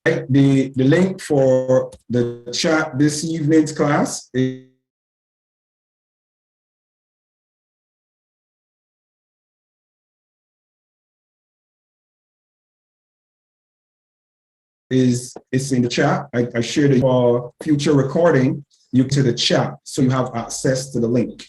The link for the chat this evening's class is in the chat. I shared it for future recording. You to the chat so you have access to the link.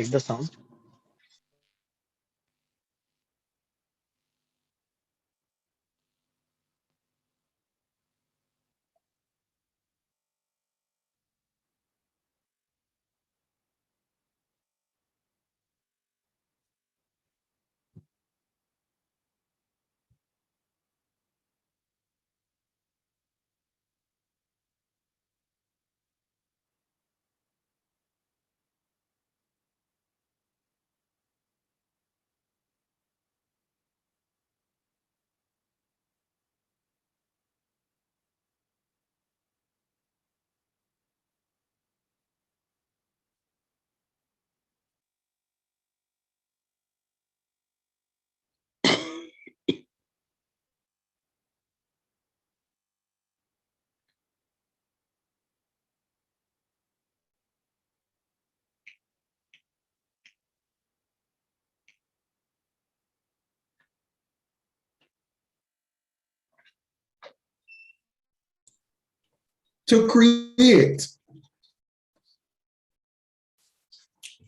take the sound. To create.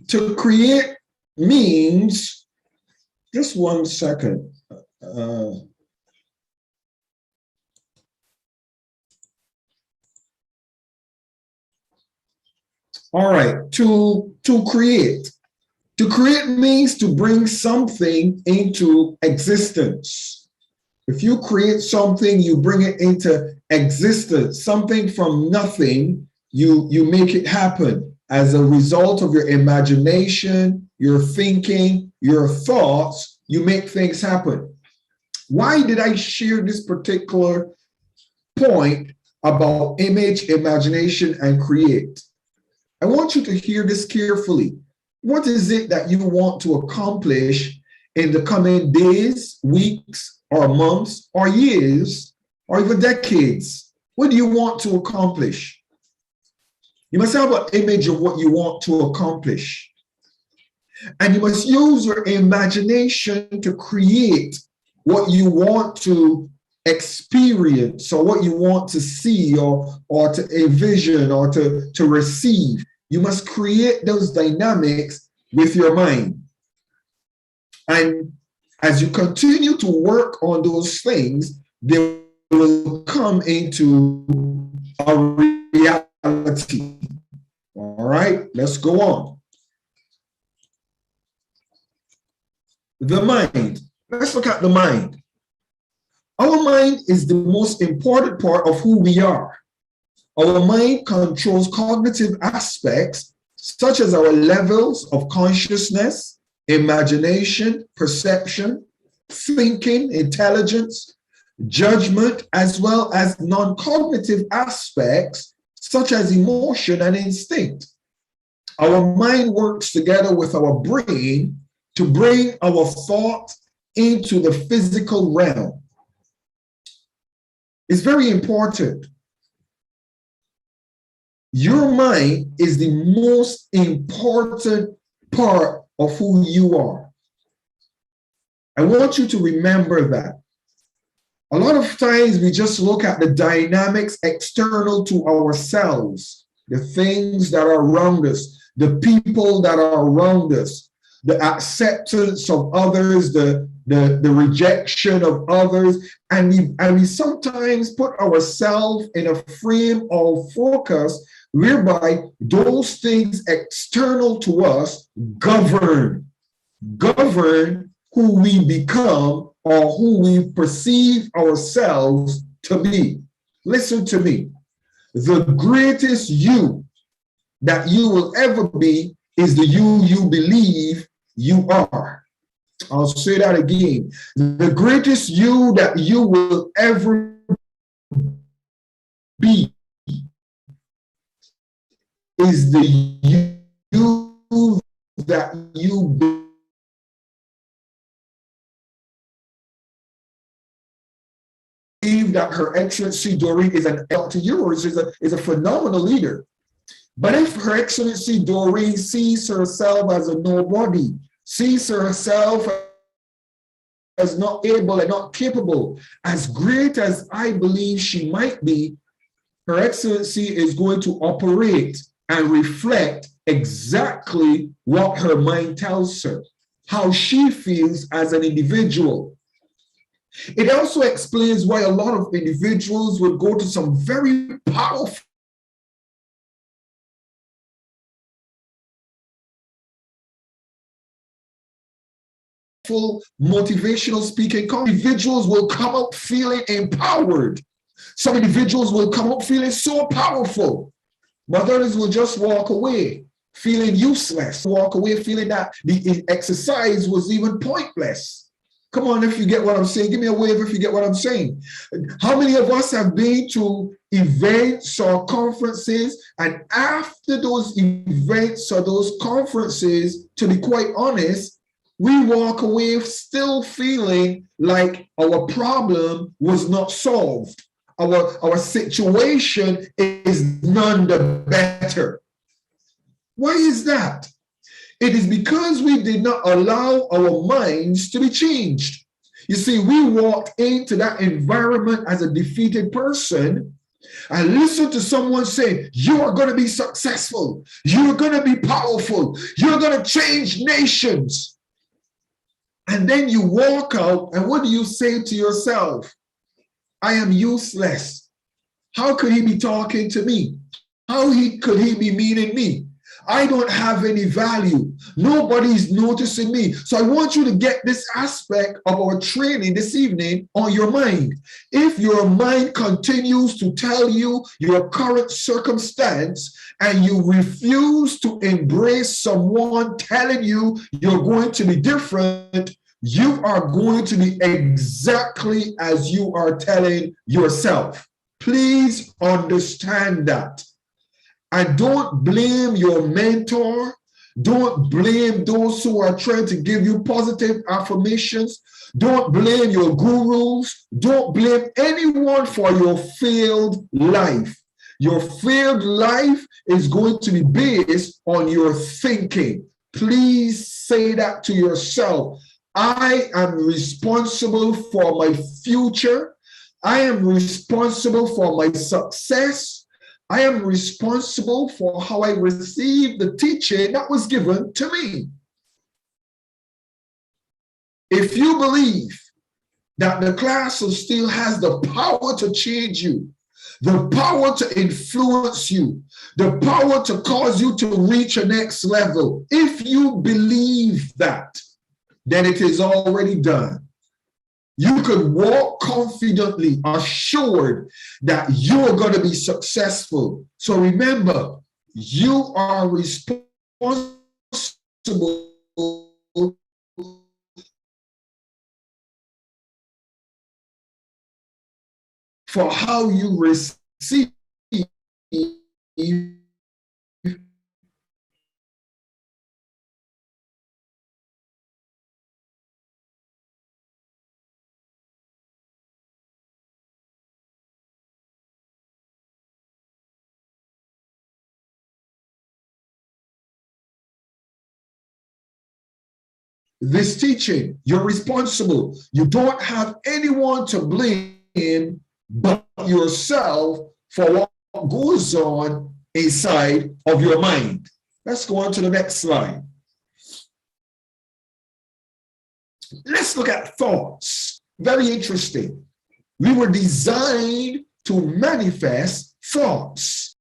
To create means, just 1 second. All right, to create. To create means to bring something into existence. If you create something, you bring it into existence. Something from nothing, you make it happen as a result of your imagination, your thinking, your thoughts. You make things happen. Why did I share this particular point about image, imagination, and create? I want you to hear this carefully. What is it that you want to accomplish in the coming days, weeks, or months, or years, or even decades? What do you want to accomplish? You must have an image of what you want to accomplish. And you must use your imagination to create what you want to experience, or what you want to see, or to envision, or to receive. You must create those dynamics with your mind. And as you continue to work on those things, they will come into a reality. All right, let's go on. The mind. Let's look at the mind. Our mind is the most important part of who we are. Our mind controls cognitive aspects such as our levels of consciousness, imagination, perception, thinking, intelligence, judgment, as well as non-cognitive aspects such as emotion and instinct. Our mind works together with our brain to bring our thoughts into the physical realm. It's very important. Your mind is the most important part of who you are. I want you to remember that. A lot of times we just look at the dynamics external to ourselves, the things that are around us, the people that are around us, the acceptance of others, the rejection of others, and we sometimes put ourselves in a frame of focus whereby those things external to us govern who we become or who we perceive ourselves to be. Listen to me. The greatest you that you will ever be is the you believe you are. I'll say that again. The greatest you that you will ever be is the you that you believe that Her Excellency Doreen is an to yours is a phenomenal leader. But if Her Excellency Doreen sees herself as a nobody, sees herself as not able and not capable, as great as I believe she might be, Her Excellency is going to operate and reflect exactly what her mind tells her, how she feels as an individual. It also explains why a lot of individuals would go to some very powerful motivational speaking. Individuals will come out feeling empowered. Some individuals will come out feeling so powerful, but others will just walk away feeling useless, walk away feeling that the exercise was even pointless. Come on, if you get what I'm saying, give me a wave if you get what I'm saying. How many of us have been to events or conferences, and after those events or those conferences, to be quite honest, we walk away still feeling like our problem was not solved. Our situation is none the better. Why is that? It is because we did not allow our minds to be changed. You see, we walked into that environment as a defeated person and listened to someone say, you are going to be successful. You're going to be powerful. You're going to change nations. And then you walk out, and what do you say to yourself? I am useless. How could he be talking to me? Could he be meaning me? I don't have any value. Nobody's noticing me. So I want you to get this aspect of our training this evening on your mind. If your mind continues to tell you your current circumstance and you refuse to embrace someone telling you you're going to be different, you are going to be exactly as you are telling yourself. Please understand that. And don't blame your mentor. Don't blame those who are trying to give you positive affirmations. Don't blame your gurus. Don't blame anyone for your failed life. Your failed life is going to be based on your thinking. Please say that to yourself. I am responsible for my future. I am responsible for my success. I am responsible for how I receive the teaching that was given to me. If you believe that the class of SteelE has the power to change you, the power to influence you, the power to cause you to reach a next level, if you believe that, then it is already done. You could walk confidently, assured that you're going to be successful. So remember, you are responsible for how you receive this teaching. You're responsible. You don't have anyone to blame but yourself for what goes on inside of your mind. Let's go on to the next slide. Let's look at thoughts. Very interesting. We were designed to manifest thoughts.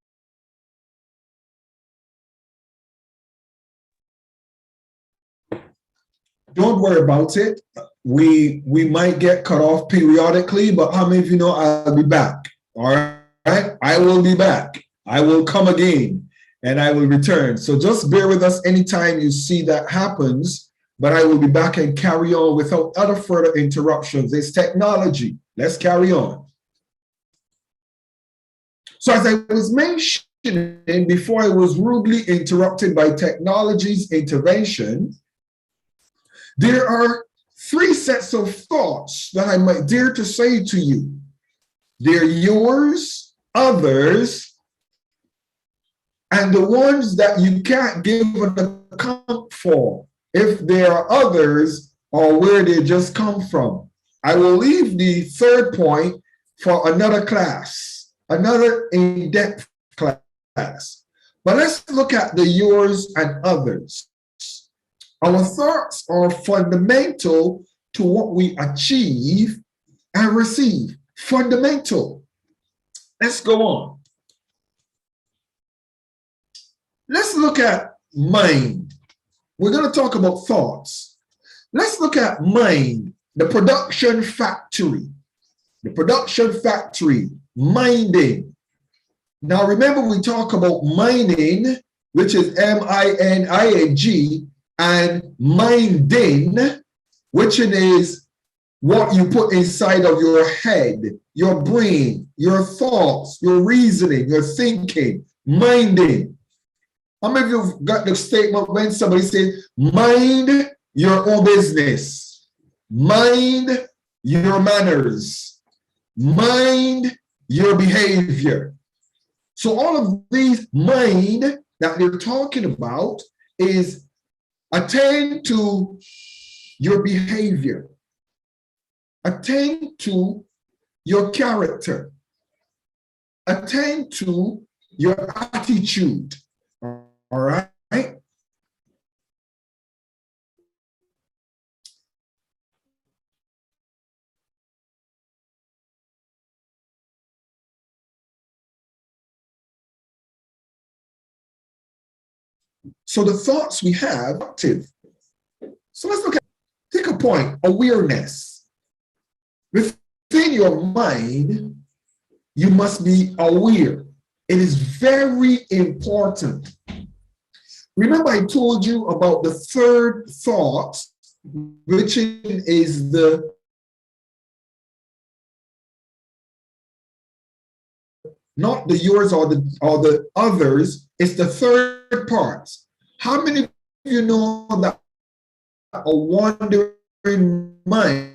Don't worry about it. We might get cut off periodically, but how many of you know I'll be back? All right, I will be back. I will come again and I will return. So just bear with us anytime you see that happens, but I will be back and carry on without other further interruptions. It's technology. Let's carry on. So as I was mentioning before, I was rudely interrupted by technology's intervention. There are three sets of thoughts that I might dare to say to you. They're yours, others, and the ones that you can't give an account for, if there are others or where they just come from. I will leave the third point for another class, another in-depth class. But let's look at the yours and others. Our thoughts are fundamental to what we achieve and receive. Fundamental. Let's go on. Let's look at mind. We're going to talk about thoughts. Let's look at mind, the production factory. The production factory, minding. Now remember, we talk about mining, which is M-I-N-I-N-G, and minding, which is what you put inside of your head, your brain, your thoughts, your reasoning, your thinking, minding. How many of you have got the statement when somebody says, mind your own business, mind your manners, mind your behavior? So all of these mind that they're talking about is attend to your behavior, attend to your character, attend to your attitude. All right? So the thoughts we have active. So let's look at, take a point, awareness. Within your mind, you must be aware. It is very important. Remember, I told you about the third thought, which is the not the yours or the others, it's the third part. How many of you know that a wandering mind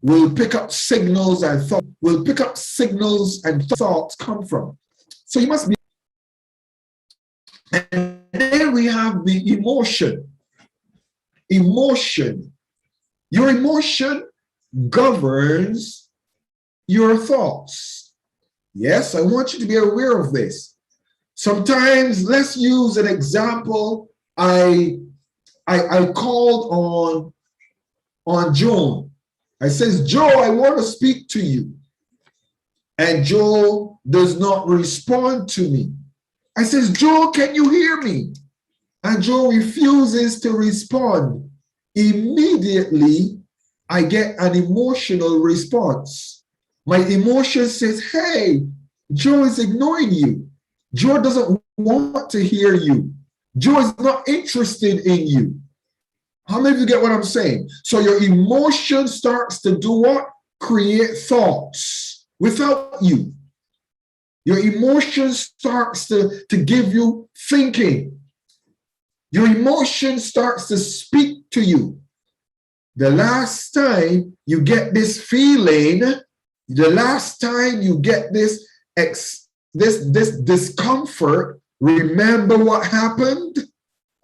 will pick up signals and thoughts, come from? So you must be. And then we have the emotion. Emotion. Your emotion governs your thoughts. Yes, I want you to be aware of this. Sometimes, let's use an example. I called on Joe. I says, Joe, I want to speak to you. And Joe does not respond to me. I says, Joe, can you hear me? And Joe refuses to respond. Immediately, I get an emotional response. My emotion says, hey, Joe is ignoring you. Joe doesn't want to hear you. Joe is not interested in you. How many of you get what I'm saying? So your emotion starts to do what? Create thoughts without you. Your emotion starts to give you thinking. Your emotion starts to speak to you. The last time you get this feeling, the last time you get this discomfort, remember what happened?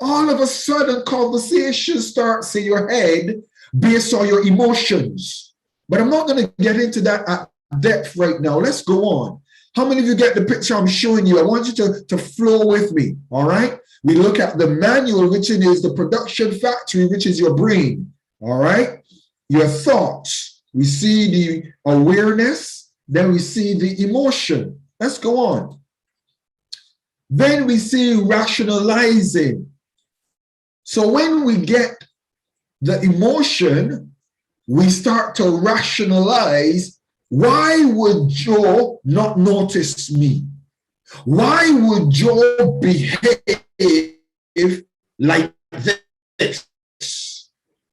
All of a sudden, conversation starts in your head based on your emotions. But I'm not going to get into that at depth right now. Let's go on. How many of you get the picture I'm showing you? I want you to flow with me, all right? We look at the manual, which is the production factory, which is your brain, all right? Your thoughts. We see the awareness, then we see the emotion. Let's go on. Then we see rationalizing. So when we get the emotion, we start to rationalize. Why would Joe not notice me? Why would Joe behave like this?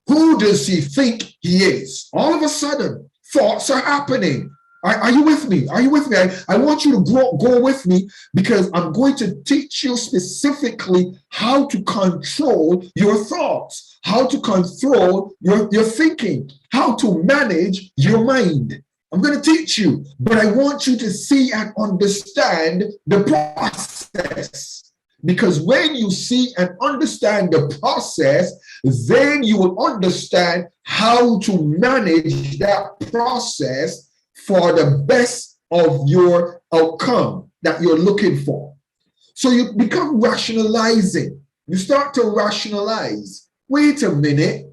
Who does he think he is? All of a sudden, thoughts are happening. Are you with me? Are you with me? I want you to go with me, because I'm going to teach you specifically how to control your thoughts, how to control your thinking, how to manage your mind. I'm going to teach you, but I want you to see and understand the process. Because when you see and understand the process, then you will understand how to manage that process for the best of your outcome. that you're looking for. So you become rationalizing. You start to rationalize. Wait a minute.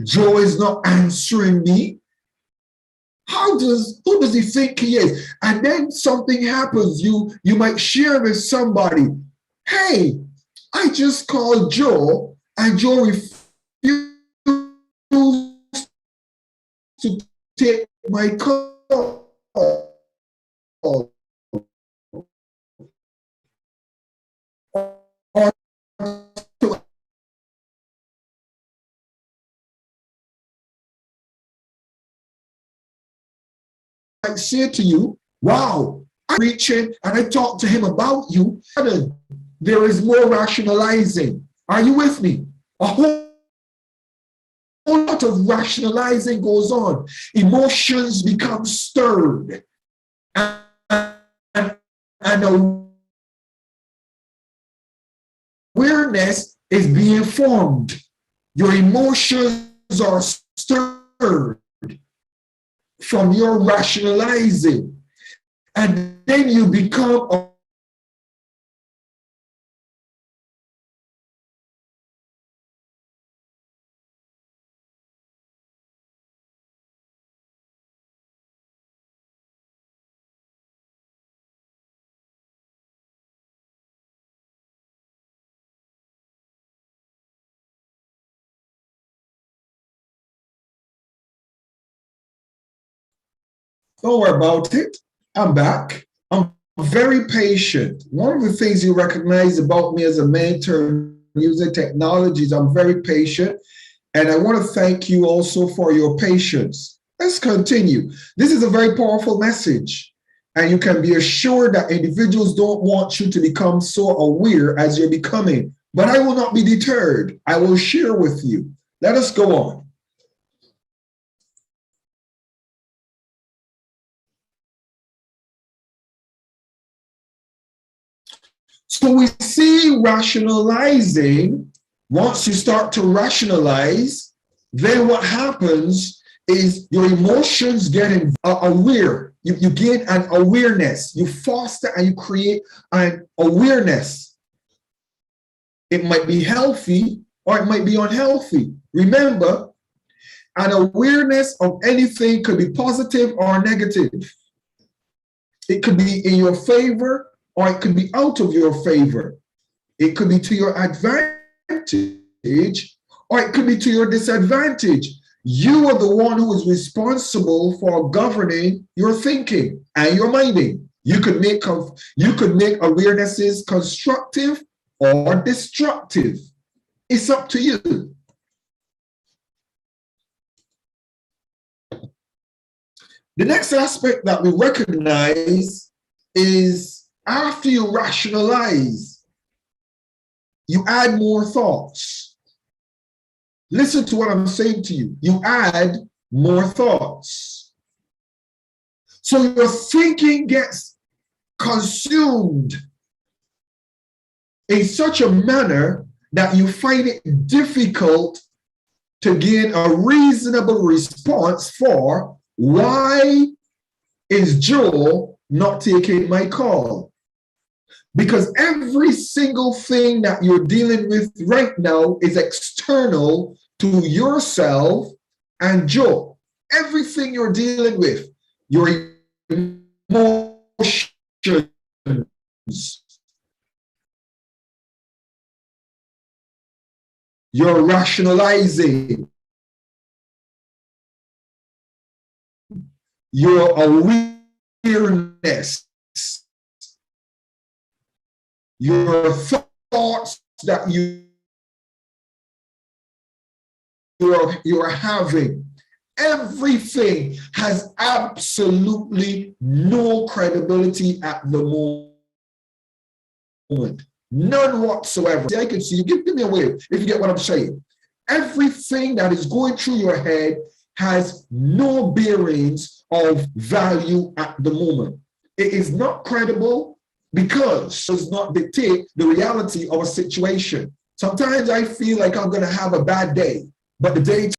Joe is not answering me. Who does he think he is? And then something happens. You might share with somebody, hey, I just called Joe and Joe refused to take my call. Or to I say to you, wow, I'm reaching and I talk to him about you. There is more rationalizing. Are you with me? A whole lot of rationalizing goes on. Emotions become stirred. And awareness is being formed. Your emotions are stirred from your rationalizing. And then you become don't worry about it. I'm back. I'm very patient. One of the things you recognize about me as a mentor using technologies, I'm very patient. And I want to thank you also for your patience. Let's continue. This is a very powerful message. And you can be assured that individuals don't want you to become so aware as you're becoming. But I will not be deterred. I will share with you. Let us go on. So we see rationalizing. Once you start to rationalize, then what happens is your emotions get aware. You gain an awareness. You foster and you create an awareness. It might be healthy or it might be unhealthy. Remember, an awareness of anything could be positive or negative. It could be in your favor or it could be out of your favor. It could be to your advantage or it could be to your disadvantage. You are the one who is responsible for governing your thinking and your minding. You could make awarenesses constructive or destructive. It's up to you. The next aspect that we recognize is after you rationalize, you add more thoughts. Listen to what I'm saying to you. You add more thoughts. So your thinking gets consumed in such a manner that you find it difficult to gain a reasonable response for why is Joe not taking my call? Because every single thing that you're dealing with right now is external to yourself and Joe. Everything you're dealing with, your emotions, you're rationalizing, your awareness, your thoughts that you're having. Everything has absolutely no credibility at the moment. None whatsoever. I can see you. Give me a wave if you get what I'm saying. Everything that is going through your head has no bearings of value at the moment. It is not credible because it does not dictate the reality of a situation. Sometimes I feel like I'm going to have a bad day, but the day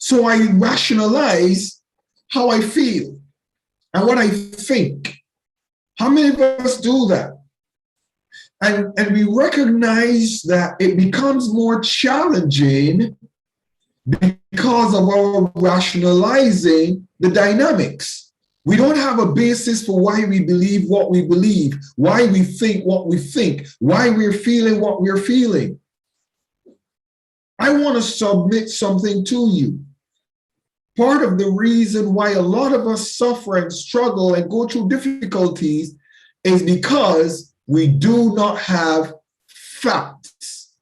So I rationalize how I feel and what I think. How many of us do that? And we recognize that it becomes more challenging because of our rationalizing the dynamics. We don't have a basis for why we believe what we believe, why we think what we think, why we're feeling what we're feeling. I want to submit something to you. Part of the reason why a lot of us suffer and struggle and go through difficulties is because we do not have facts.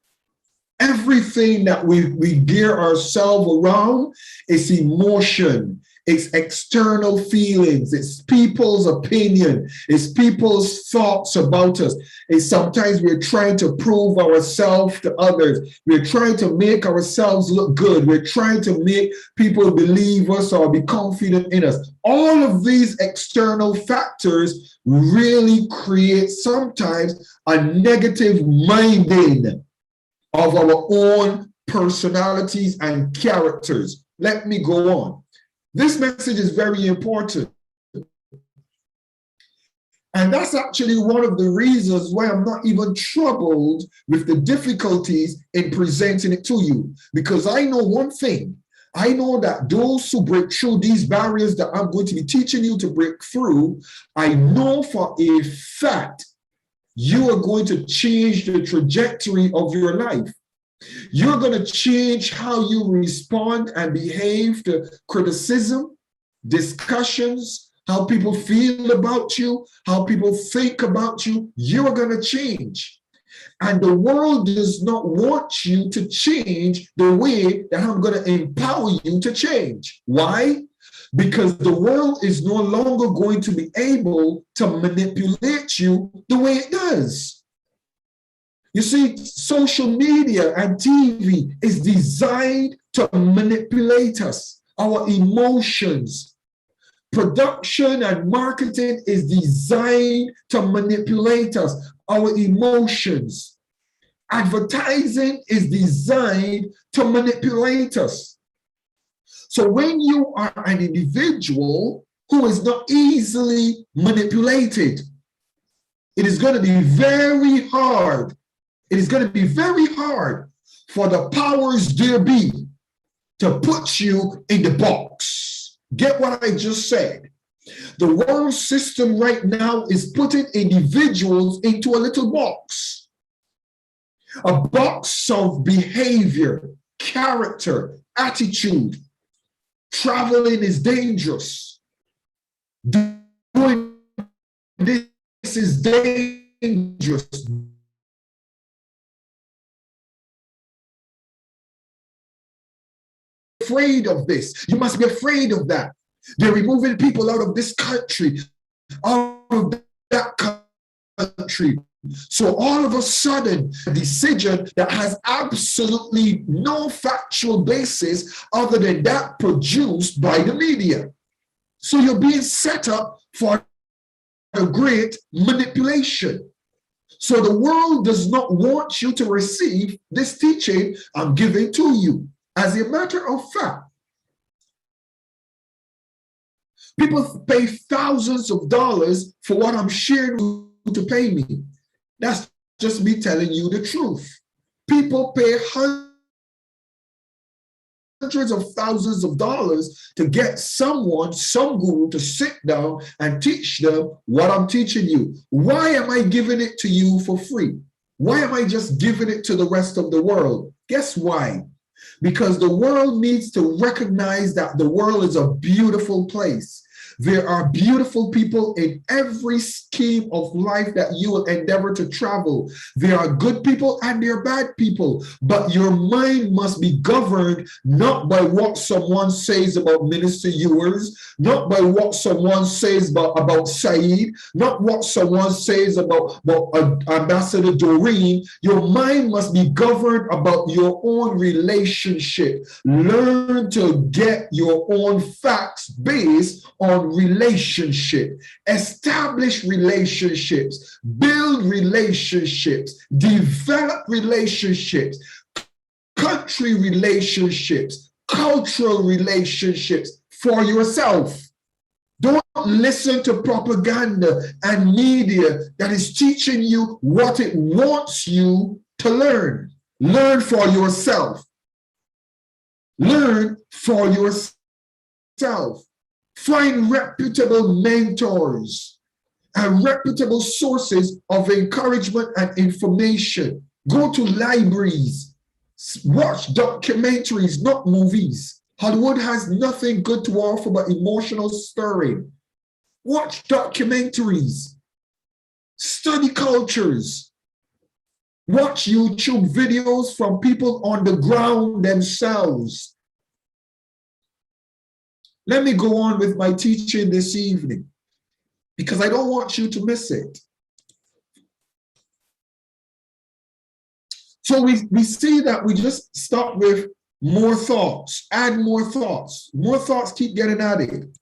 Everything that we gear ourselves around is emotion, it's external feelings, it's people's opinion, it's people's thoughts about us. It's sometimes we're trying to prove ourselves to others. We're trying to make ourselves look good. We're trying to make people believe us or be confident in us. All of these external factors really create sometimes a negative minding of our own personalities and characters. Let me go on. This message is very important. And that's actually one of the reasons why I'm not even troubled with the difficulties in presenting it to you. Because I know one thing. I know that those who break through these barriers that I'm going to be teaching you to break through, I know for a fact you are going to change the trajectory of your life. You're going to change how you respond and behave to criticism, discussions, how people feel about you, how people think about you. You're going to change. And the world does not want you to change the way that I'm going to empower you to change. Why? Because the world is no longer going to be able to manipulate you the way it does. You see, social media and TV is designed to manipulate us, our emotions. Production and marketing is designed to manipulate us, our emotions. Advertising is designed to manipulate us. So when you are an individual who is not easily manipulated, it is going to be very hard. It is going to be very hard for the powers there be to put you in the box. Get what I just said? The world system right now is putting individuals into a little box. A box of behavior, character, attitude. Traveling is dangerous. Doing this is dangerous. Afraid of this. You must be afraid of that. They're removing people out of this country, out of that country. So all of a sudden, a decision that has absolutely no factual basis other than that produced by the media. So you're being set up for a great manipulation. So the world does not want you to receive this teaching I'm giving to you. As a matter of fact, people pay thousands of dollars for what I'm sharing to pay me. That's just me telling you the truth. People pay hundreds of thousands of dollars to get someone, some guru, to sit down and teach them what I'm teaching you. Why am I giving it to you for free? Why am I just giving it to the rest of the world? Guess why? Because the world needs to recognize that the world is a beautiful place. There are beautiful people in every scheme of life that you will endeavor to travel. There are good people and there are bad people, but your mind must be governed not by what someone says about Minister Ewers, not by what someone says about Saeed, not what someone says about Ambassador Doreen. Your mind must be governed about your own relationship. Learn to get your own facts based on relationship. Establish relationships, build relationships, develop relationships, country relationships, cultural relationships for yourself. Don't listen to propaganda and media that is teaching you what it wants you to learn. Learn for yourself. Learn for yourself. Find reputable mentors and reputable sources of encouragement and information. Go to libraries. Watch documentaries, not movies. Hollywood has nothing good to offer but emotional stirring. Watch documentaries. Study cultures. Watch YouTube videos from people on the ground themselves. Let me go on with my teaching this evening because I don't want you to miss it. So we see that we just start with more thoughts, add more thoughts. More thoughts keep getting added.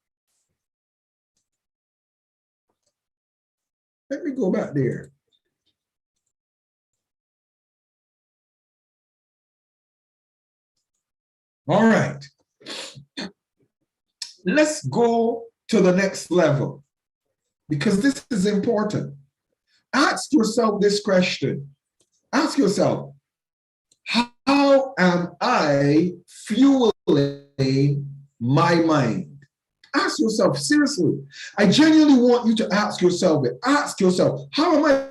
Let me go back there. All right. Let's go to the next level because this is important. Ask yourself this question. Ask yourself, how am I fueling my mind? Ask yourself, seriously. I genuinely want you to ask yourself it. Ask yourself, how am I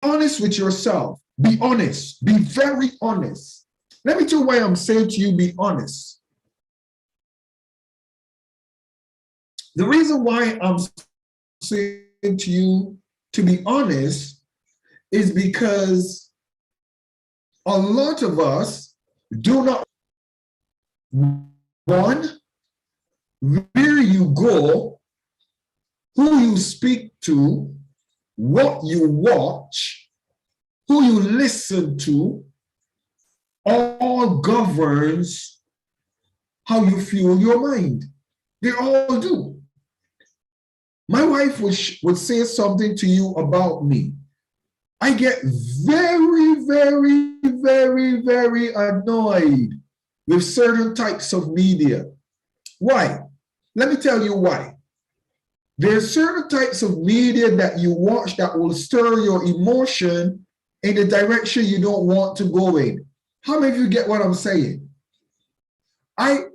honest with yourself? Be honest. Be very honest. Let me tell you why I'm saying to you, be honest. The reason why I'm saying to you to be honest is because a lot of us do not, one, where you go, who you speak to, what you watch, who you listen to, all governs how you fuel your mind. They all do. My wife would say something to you about me. I get very, very, very, very annoyed with certain types of media. Why? Let me tell you why. There are certain types of media that you watch that will stir your emotion in the direction you don't want to go in. How many of you get what I'm saying? I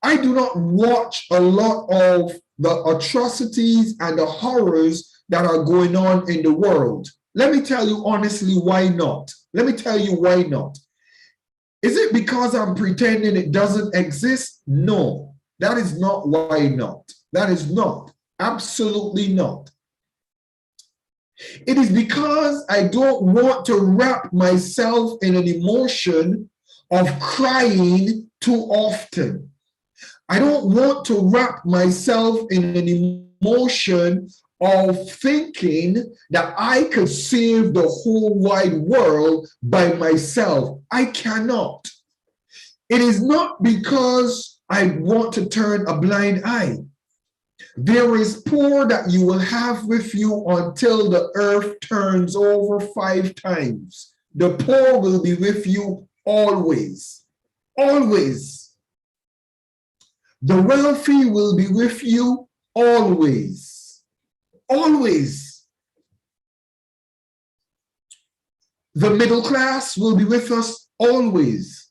do not watch a lot of the atrocities and the horrors that are going on in the world. Let me tell you honestly why not. Let me tell you why not. Is it because I'm pretending it doesn't exist? No, that is not why not. That is not. Absolutely not. It is because I don't want to wrap myself in an emotion of crying too often. I don't want to wrap myself in an emotion of thinking that I could save the whole wide world by myself. I cannot. It is not because I want to turn a blind eye. There is poor that you will have with you until the earth turns over 5 times. The poor will be with you always. Always. The wealthy will be with you always. Always. The middle class will be with us always.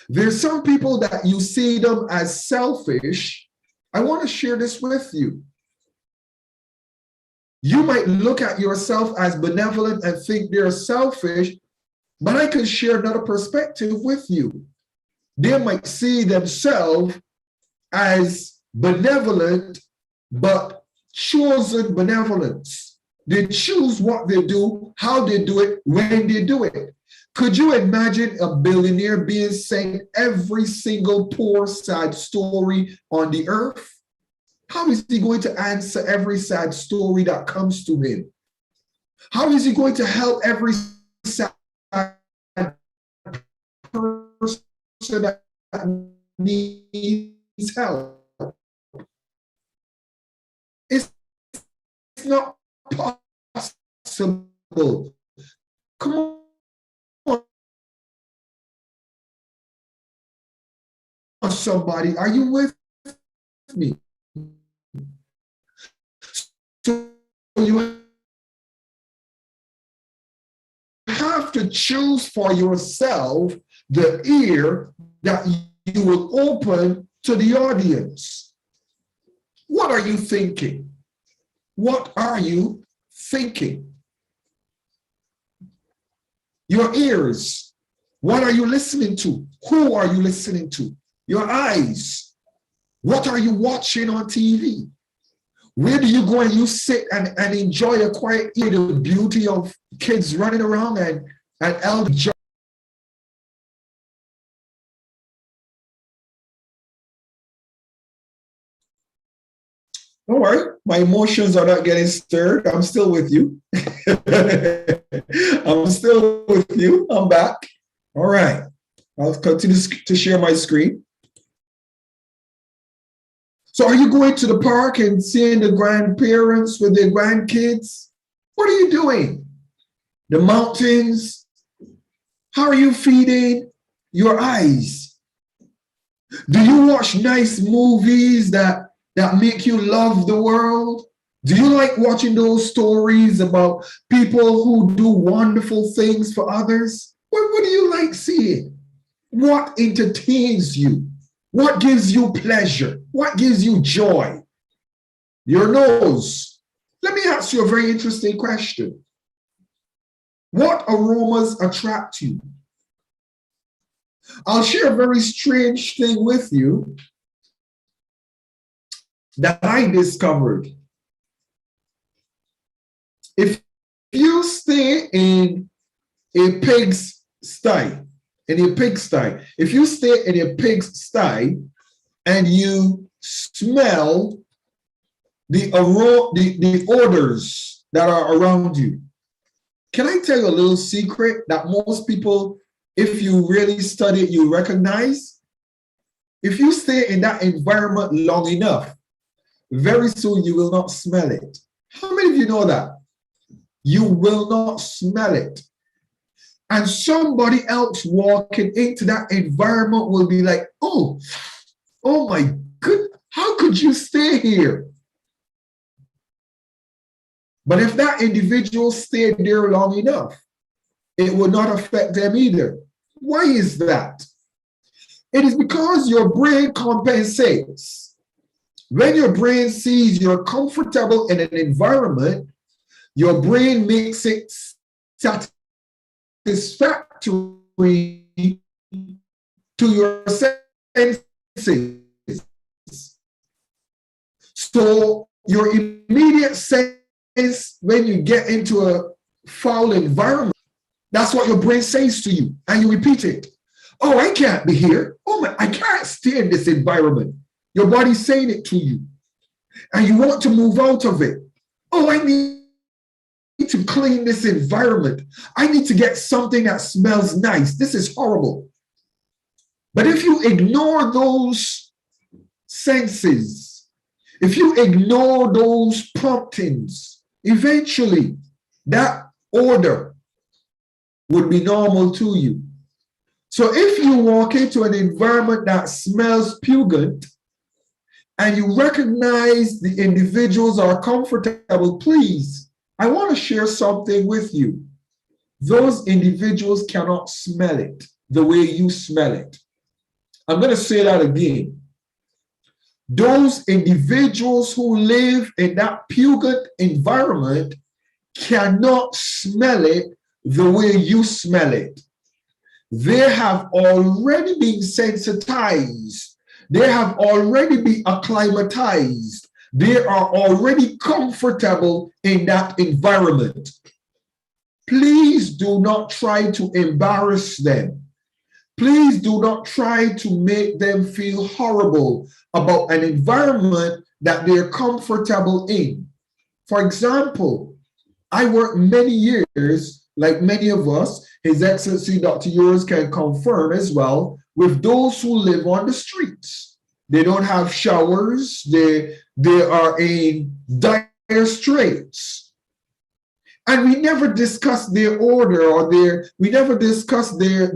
There's some people that you see them as selfish. I want to share this with you. You might look at yourself as benevolent and think they're selfish, but I can share another perspective with you. They might see themselves as benevolent, but chosen benevolence. They choose what they do, how they do it, when they do it. Could you imagine a billionaire being sent every single poor, sad story on the earth? How is he going to answer every sad story that comes to him? How is he going to help every sad person that needs help? It's not possible. Come somebody. Are you with me? So you have to choose for yourself the ear that you will open to the audience. What are you thinking? What are you thinking? Your ears. What are you listening to? Who are you listening to? Your eyes. What are you watching on TV? Where do you go and you sit and enjoy a quiet ear, the beauty of kids running around and elders? Don't worry, my emotions are not getting stirred. I'm still with you. I'm still with you. I'm back. All right. I'll continue to share my screen. So are you going to the park and seeing the grandparents with their grandkids? What are you doing? The mountains? How are you feeding your eyes? Do you watch nice movies that make you love the world? Do you like watching those stories about people who do wonderful things for others? What do you like seeing? What entertains you? What gives you pleasure? What gives you joy? Your nose. Let me ask you a very interesting question. What aromas attract you? I'll share a very strange thing with you that I discovered. If you stay in a pig's sty, if you stay in a pig's sty and you smell the odors that are around you, can I tell you a little secret that most people, if you really study it, you recognize? If you stay in that environment long enough, very soon you will not smell it. How many of you know that? You will not smell it. And somebody else walking into that environment will be like, oh my goodness, how could you stay here? But if that individual stayed there long enough, it will not affect them either. Why is that? It is because your brain compensates. When your brain sees you're comfortable in an environment, your brain makes it satisfactory to your senses. So your immediate sense when you get into a foul environment, that's what your brain says to you, and you repeat it. Oh, I can't be here. Oh, I can't stay in this environment. Your body's saying it to you, and you want to move out of it. Oh, I need to clean this environment. I need to get something that smells nice. This is horrible. But if you ignore those senses, if you ignore those promptings, eventually that odor would be normal to you. So if you walk into an environment that smells pungent and you recognize the individuals are comfortable, please, I want to share something with you. Those individuals cannot smell it the way you smell it. I'm going to say that again. Those individuals who live in that pungent environment cannot smell it the way you smell it. They have already been sensitized. They have already been acclimatized. They are already comfortable in that environment. Please do not try to embarrass them. Please do not try to make them feel horrible about an environment that they're comfortable in. For example, I worked many years, like many of us, His Excellency Dr. Yours can confirm as well, with those who live on the streets. They don't have showers. They are in dire straits. And we never discuss their odor or we never discuss their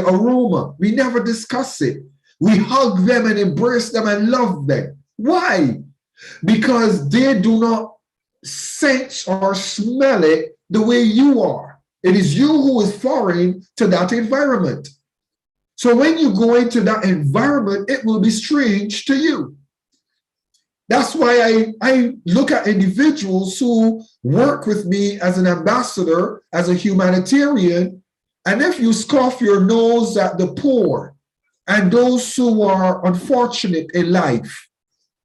aroma. We never discuss it. We hug them and embrace them and love them. Why? Because they do not sense or smell it the way you are. It is you who is foreign to that environment. So when you go into that environment, it will be strange to you. That's why I look at individuals who work with me as an ambassador, as a humanitarian, and if you scoff your nose at the poor and those who are unfortunate in life,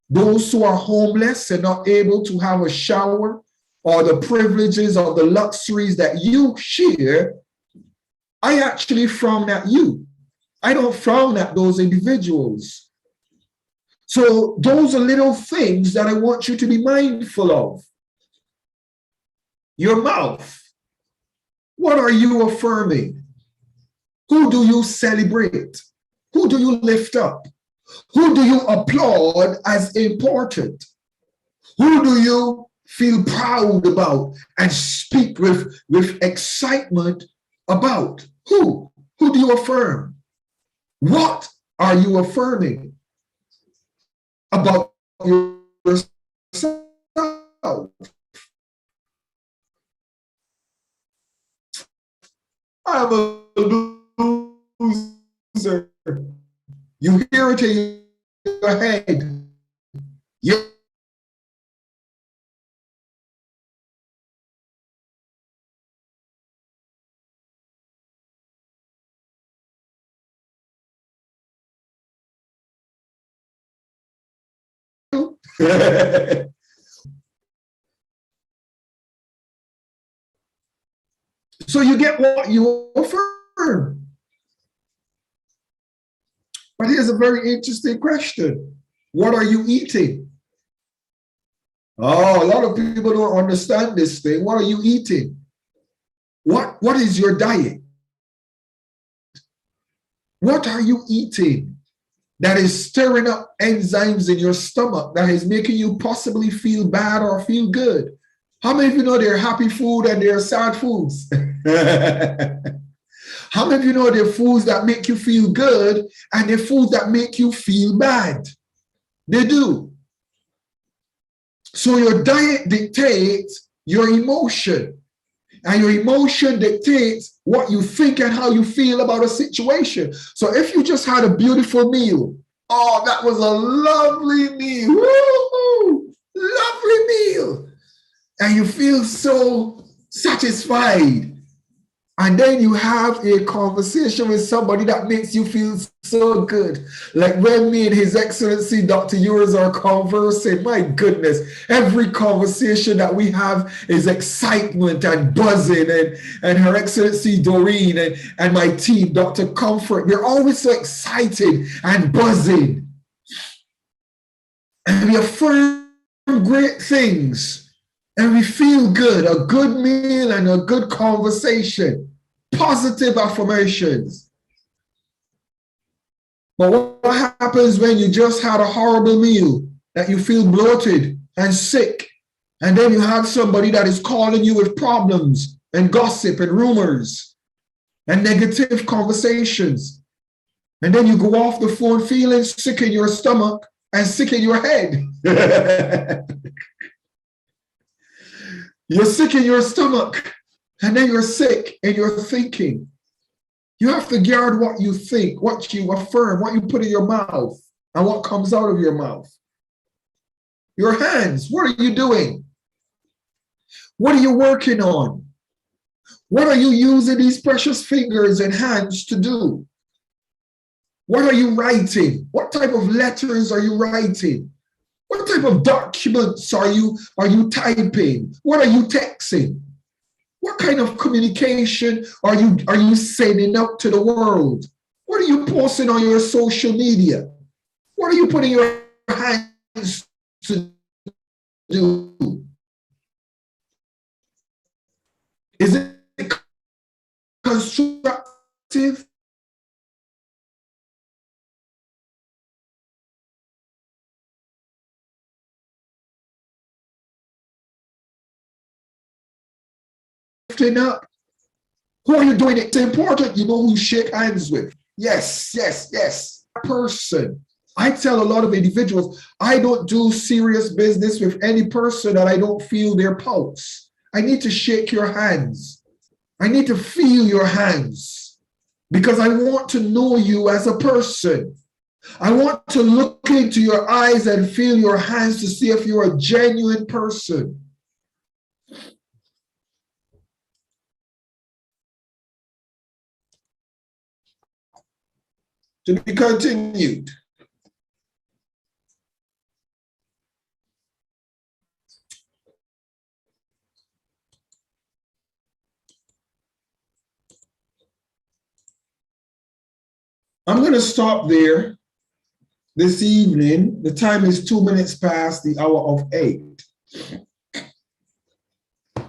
those who are homeless and not able to have a shower or the privileges or the luxuries that you share, I actually frown at you. I don't frown at those individuals. So those are little things that I want you to be mindful of. Your mouth. What are you affirming? Who do you celebrate? Who do you lift up? Who do you applaud as important? Who do you feel proud about and speak with excitement about? Who? Who do you affirm? What are you affirming about yourself? I'm a loser. You hear it in your head. You So you get what you affirm. But here's a very interesting question. What are you eating? Oh, a lot of people don't understand this thing. What are you eating? What is your diet? What are you eating that is stirring up enzymes in your stomach that is making you possibly feel bad or feel good? How many of you know there are happy food and there are sad foods? How many of you know there are foods that make you feel good and there are foods that make you feel bad? They do. So your diet dictates your emotion. And your emotion dictates what you think and how you feel about a situation. So if you just had a beautiful meal, oh, that was a lovely meal. Woo-hoo! Lovely meal. And you feel so satisfied. And then you have a conversation with somebody that makes you feel so good. Like when me and His Excellency Dr. Ewers are conversing, my goodness, every conversation that we have is excitement and buzzing. And Her Excellency Doreen and my team, Dr. Comfort, they're always so excited and buzzing. And we affirm great things. And we feel good, a good meal and a good conversation, positive affirmations. But what happens when you just had a horrible meal, that you feel bloated and sick, and then you have somebody that is calling you with problems and gossip and rumors and negative conversations, and then you go off the phone feeling sick in your stomach and sick in your head. You're sick in your stomach, and then you're sick in your thinking. You have to guard what you think, what you affirm, what you put in your mouth, and what comes out of your mouth. Your hands, what are you doing? What are you working on? What are you using these precious fingers and hands to do? What are you writing? What type of letters are you writing? What type of documents are you typing? What are you texting? What kind of communication are you sending out to the world? What are you posting on your social media? What are you putting your hands to do? Is it constructive? Up? Who are you doing it? It's important you know who you shake hands with. Yes, yes, yes. person. I tell a lot of individuals, I don't do serious business with any person that I don't feel their pulse. I need to shake your hands. I need to feel your hands because I want to know you as a person. I want to look into your eyes and feel your hands to see if you're a genuine person. To be continued. I'm going to stop there this evening. The time is 2 minutes past the hour of 8.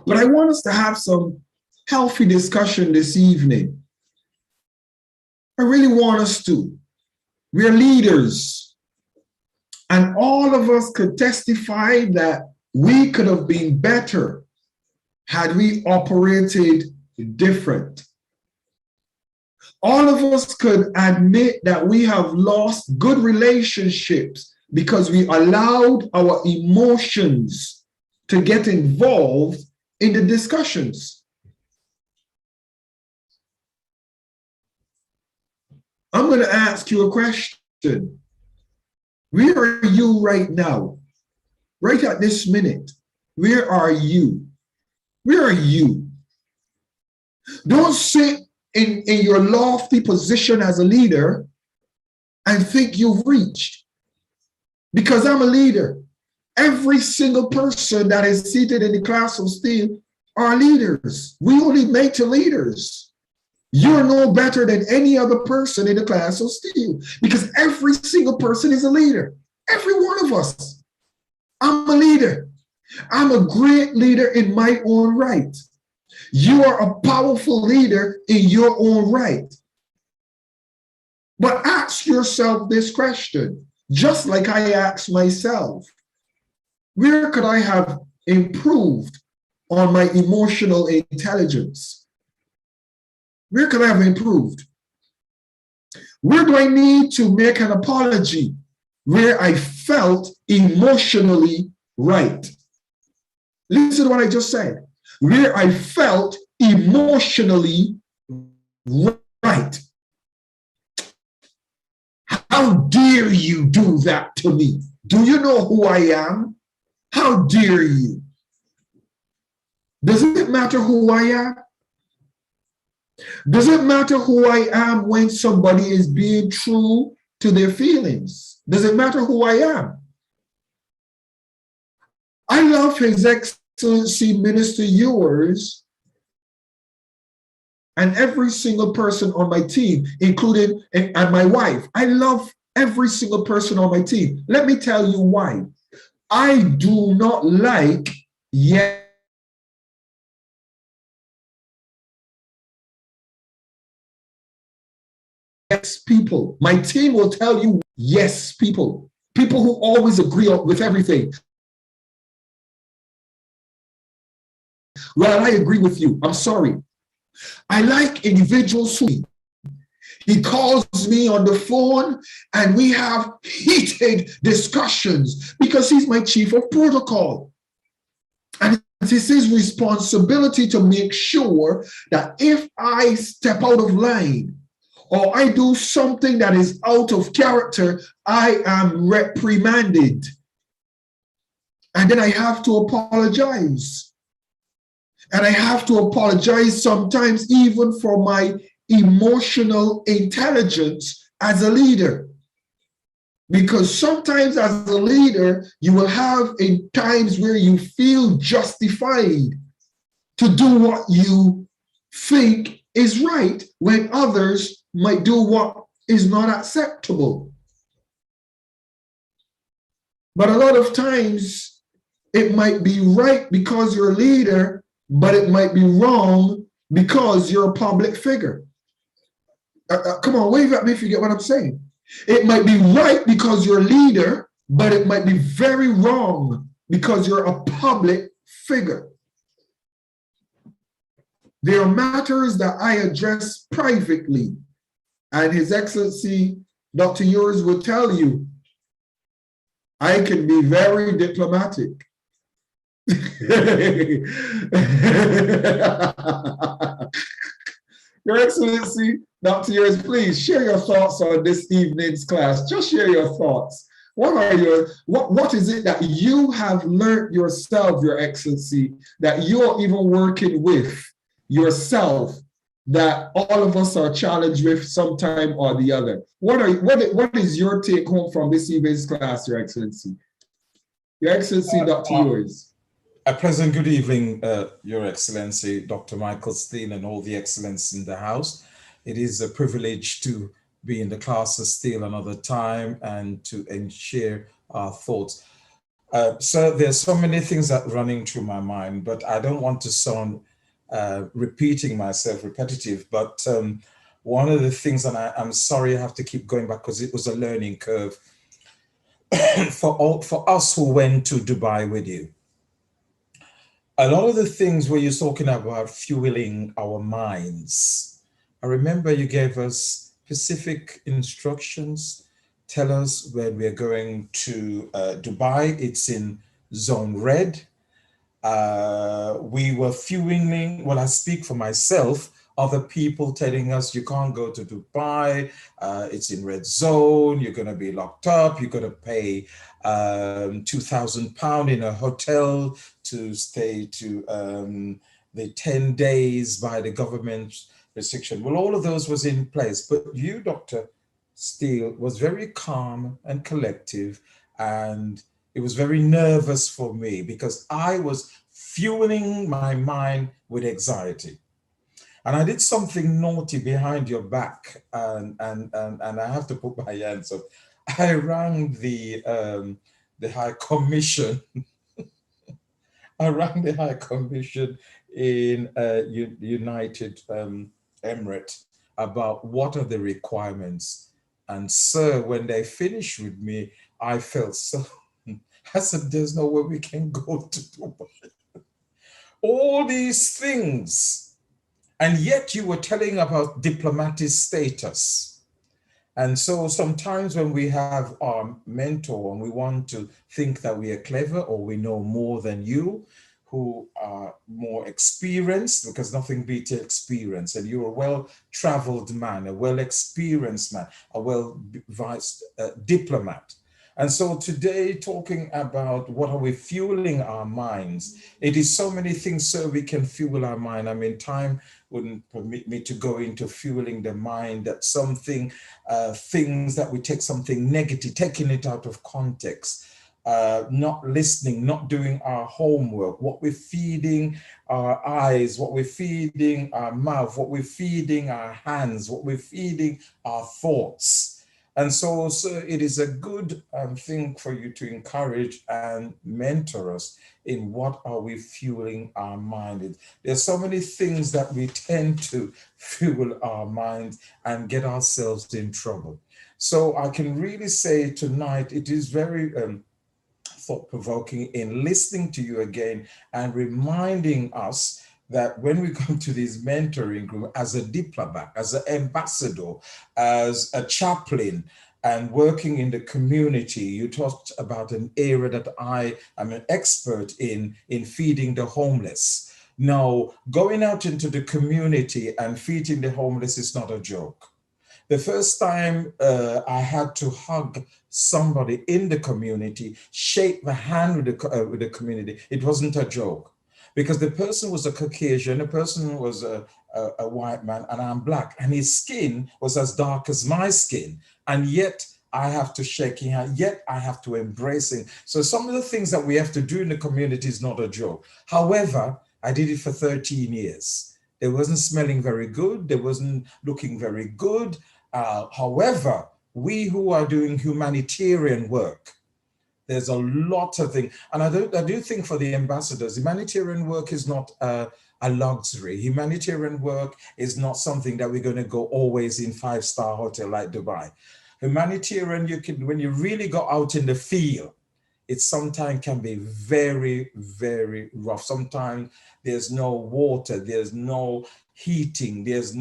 But I want us to have some healthy discussion this evening. I really want us to. We're leaders. And all of us could testify that we could have been better had we operated different. All of us could admit that we have lost good relationships because we allowed our emotions to get involved in the discussions. I'm going to ask you a question. Where are you right now? Right at this minute. Where are you? Where are you? Don't sit in your lofty position as a leader and think you've reached. Because I'm a leader. Every single person that is seated in the class of SteelE are leaders. We only make to leaders. You're no better than any other person in the class of SteelE because every single person is a leader. Every one of us. I'm a leader. I'm a great leader in my own right. You are a powerful leader in your own right. But ask yourself this question, just like I asked myself. Where could I have improved on my emotional intelligence? Where could I have improved? Where do I need to make an apology? Where I felt emotionally right. Listen to what I just said. Where I felt emotionally right. How dare you do that to me? Do you know who I am? How dare you? Does it matter who I am? Does it matter who I am when somebody is being true to their feelings? Does it matter who I am? I love His Excellency Minister Ewers and every single person on my team, including and my wife. I love every single person on my team. Let me tell you why. I do not like yes people. My team will tell you yes people. People who always agree with everything. Well, I agree with you. I'm sorry. I like individuals who he calls me on the phone and we have heated discussions because he's my chief of protocol. And it's his responsibility to make sure that if I step out of line or I do something that is out of character, I am reprimanded. And then I have to apologize. And I have to apologize sometimes even for my emotional intelligence as a leader. Because sometimes as a leader, you will have in times where you feel justified to do what you think is right when others might do what is not acceptable. But a lot of times it might be right because you're a leader, but it might be wrong because you're a public figure. Come on, wave at me if you get what I'm saying. It might be right because you're a leader, but it might be very wrong because you're a public figure. There are matters that I address privately, and His Excellency Dr. Yours will tell you, I can be very diplomatic. Your Excellency, Dr. Yours, please share your thoughts on this evening's class. Just share your thoughts. What is it that you have learned yourself, Your Excellency, that you're even working with yourself, that all of us are challenged with sometime or the other? What is your take home from this evening's class, Your Excellency? Your Excellency, Dr. Yours. A pleasant good evening, Your Excellency, Dr. Michael SteelE, and all the excellence in the house. It is a privilege to be in the class of SteelE another time and share our thoughts. So there's so many things that are running through my mind, but I don't want to sound repeating myself, repetitive, but one of the things, and I'm sorry I have to keep going back because it was a learning curve for us who went to Dubai with you. A lot of the things where you're talking about fueling our minds, I remember you gave us specific instructions. Tell us when we're going to Dubai. It's in zone red. We were fueling, well, I speak for myself, other people telling us you can't go to Dubai, it's in red zone, you're going to be locked up, you're going to pay £2,000 in a hotel to stay to the 10 days by the government restriction. Well, all of those was in place, but you, Dr. SteelE, was very calm and collective, and it was very nervous for me because I was fueling my mind with anxiety. And I did something naughty behind your back, and I have to put my hands up. I rang the High Commission. I rang the High Commission in United Emirates about what are the requirements. And sir, when they finished with me, I felt so. I said, there's no way we can go to Dubai. All these things. And yet you were telling about diplomatic status. And so sometimes when we have our mentor and we want to think that we are clever or we know more than you, who are more experienced, because nothing beats experience, and you're a well-traveled man, a well-experienced man, a well-advised diplomat. And so today, talking about what are we fueling our minds, it is so many things, so we can fuel our mind. I mean, time wouldn't permit me to go into fueling the mind, that something, things that we take something negative, taking it out of context, not listening, not doing our homework, what we're feeding our eyes, what we're feeding our mouth, what we're feeding our hands, what we're feeding our thoughts. And so it is a good thing for you to encourage and mentor us in what are we fueling our mind in. There's so many things that we tend to fuel our minds and get ourselves in trouble. So I can really say tonight, it is very thought-provoking in listening to you again and reminding us that when we come to this mentoring group as a diplomat, as an ambassador, as a chaplain, and working in the community, you talked about an area that I am an expert in feeding the homeless. Now, going out into the community and feeding the homeless is not a joke. The first time I had to hug somebody in the community, shake the hand with the community, it wasn't a joke. Because the person was a Caucasian, the person was a white man, and I'm black, and his skin was as dark as my skin. And yet I have to shake his hand, yet I have to embrace him. So some of the things that we have to do in the community is not a joke. However, I did it for 13 years. It wasn't smelling very good. They wasn't looking very good. However, we who are doing humanitarian work, there's a lot of things. And I do think for the ambassadors, humanitarian work is not a luxury. Humanitarian work is not something that we're going to go always in 5-star hotel like Dubai. Humanitarian, when you really go out in the field, it sometimes can be very, very rough. Sometimes there's no water, there's no heating, there's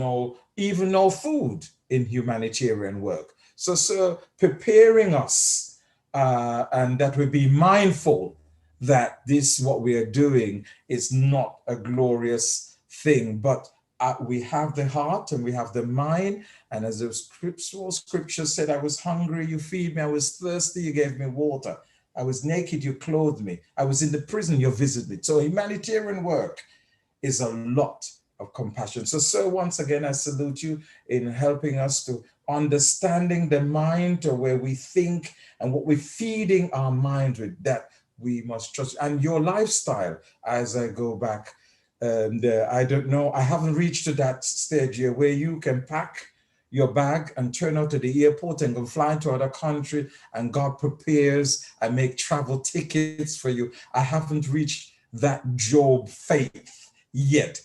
even no food in humanitarian work. So preparing us, and that we be mindful that this, what we are doing, is not a glorious thing, but we have the heart and we have the mind. And as the scripture said, I was hungry, you feed me. I was thirsty, you gave me water. I was naked, you clothed me. I was in the prison, you visited me. So humanitarian work is a lot of compassion. So, sir, once again, I salute you in helping us to understanding the mind, to where we think and what we're feeding our mind with, that we must trust. And your lifestyle, as I go back, I don't know, I haven't reached to that stage here where you can pack your bag and turn out to the airport and go fly to other country, and God prepares and make travel tickets for you. I haven't reached that Job faith yet,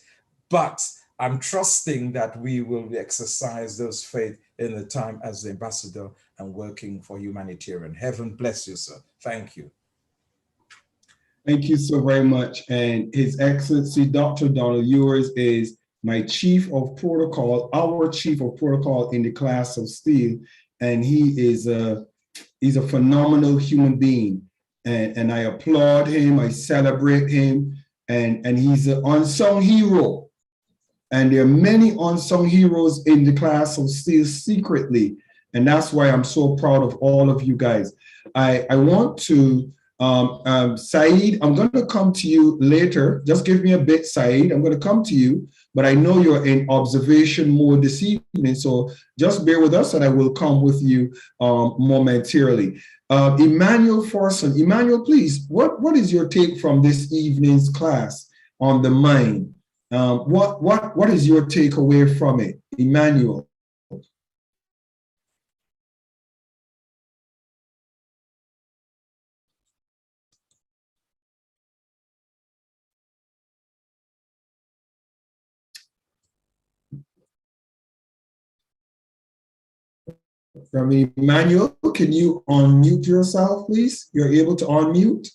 but I'm trusting that we will exercise those faith in the time as the ambassador and working for humanitarian. Heaven bless you, sir. Thank you. Thank you so very much. And His Excellency Dr. Donald Ewers is my chief of protocol, our chief of protocol in the class of SteelE, and he's a phenomenal human being. And I applaud him, I celebrate him, and he's an unsung hero. And there are many unsung heroes in the class of SteelE secretly. And that's why I'm so proud of all of you guys. I want to, Saeed, I'm going to come to you later. Just give me a bit, Saeed. I'm going to come to you, but I know you're in observation mode this evening, so just bear with us and I will come with you momentarily. Emmanuel Forson. Emmanuel, please, what is your take from this evening's class on the mind? What is your takeaway from it, Emmanuel? From Emmanuel, can you unmute yourself, please? You're able to unmute.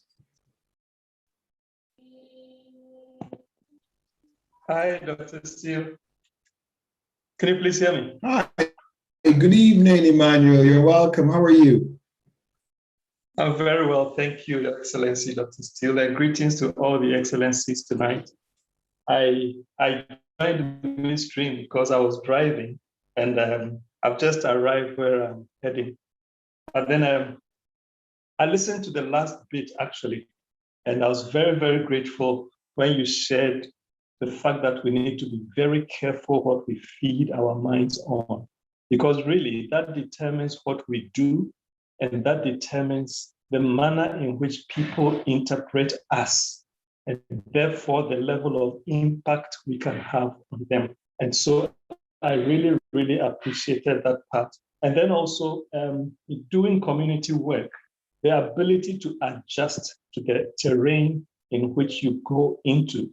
Hi, Dr. Steele. Can you please hear me? Hi. Good evening, Emmanuel. You're welcome. How are you? I'm very well. Thank you, Your Excellency, Dr. Steele. And greetings to all the excellencies tonight. I joined the midstream because I was driving, and I've just arrived where I'm heading. And then I listened to the last bit, actually, and I was very, very grateful when you shared the fact that we need to be very careful what we feed our minds on, because really that determines what we do, and that determines the manner in which people interpret us, and therefore the level of impact we can have on them. And so I really, really appreciated that part. And then also doing community work, the ability to adjust to the terrain in which you go into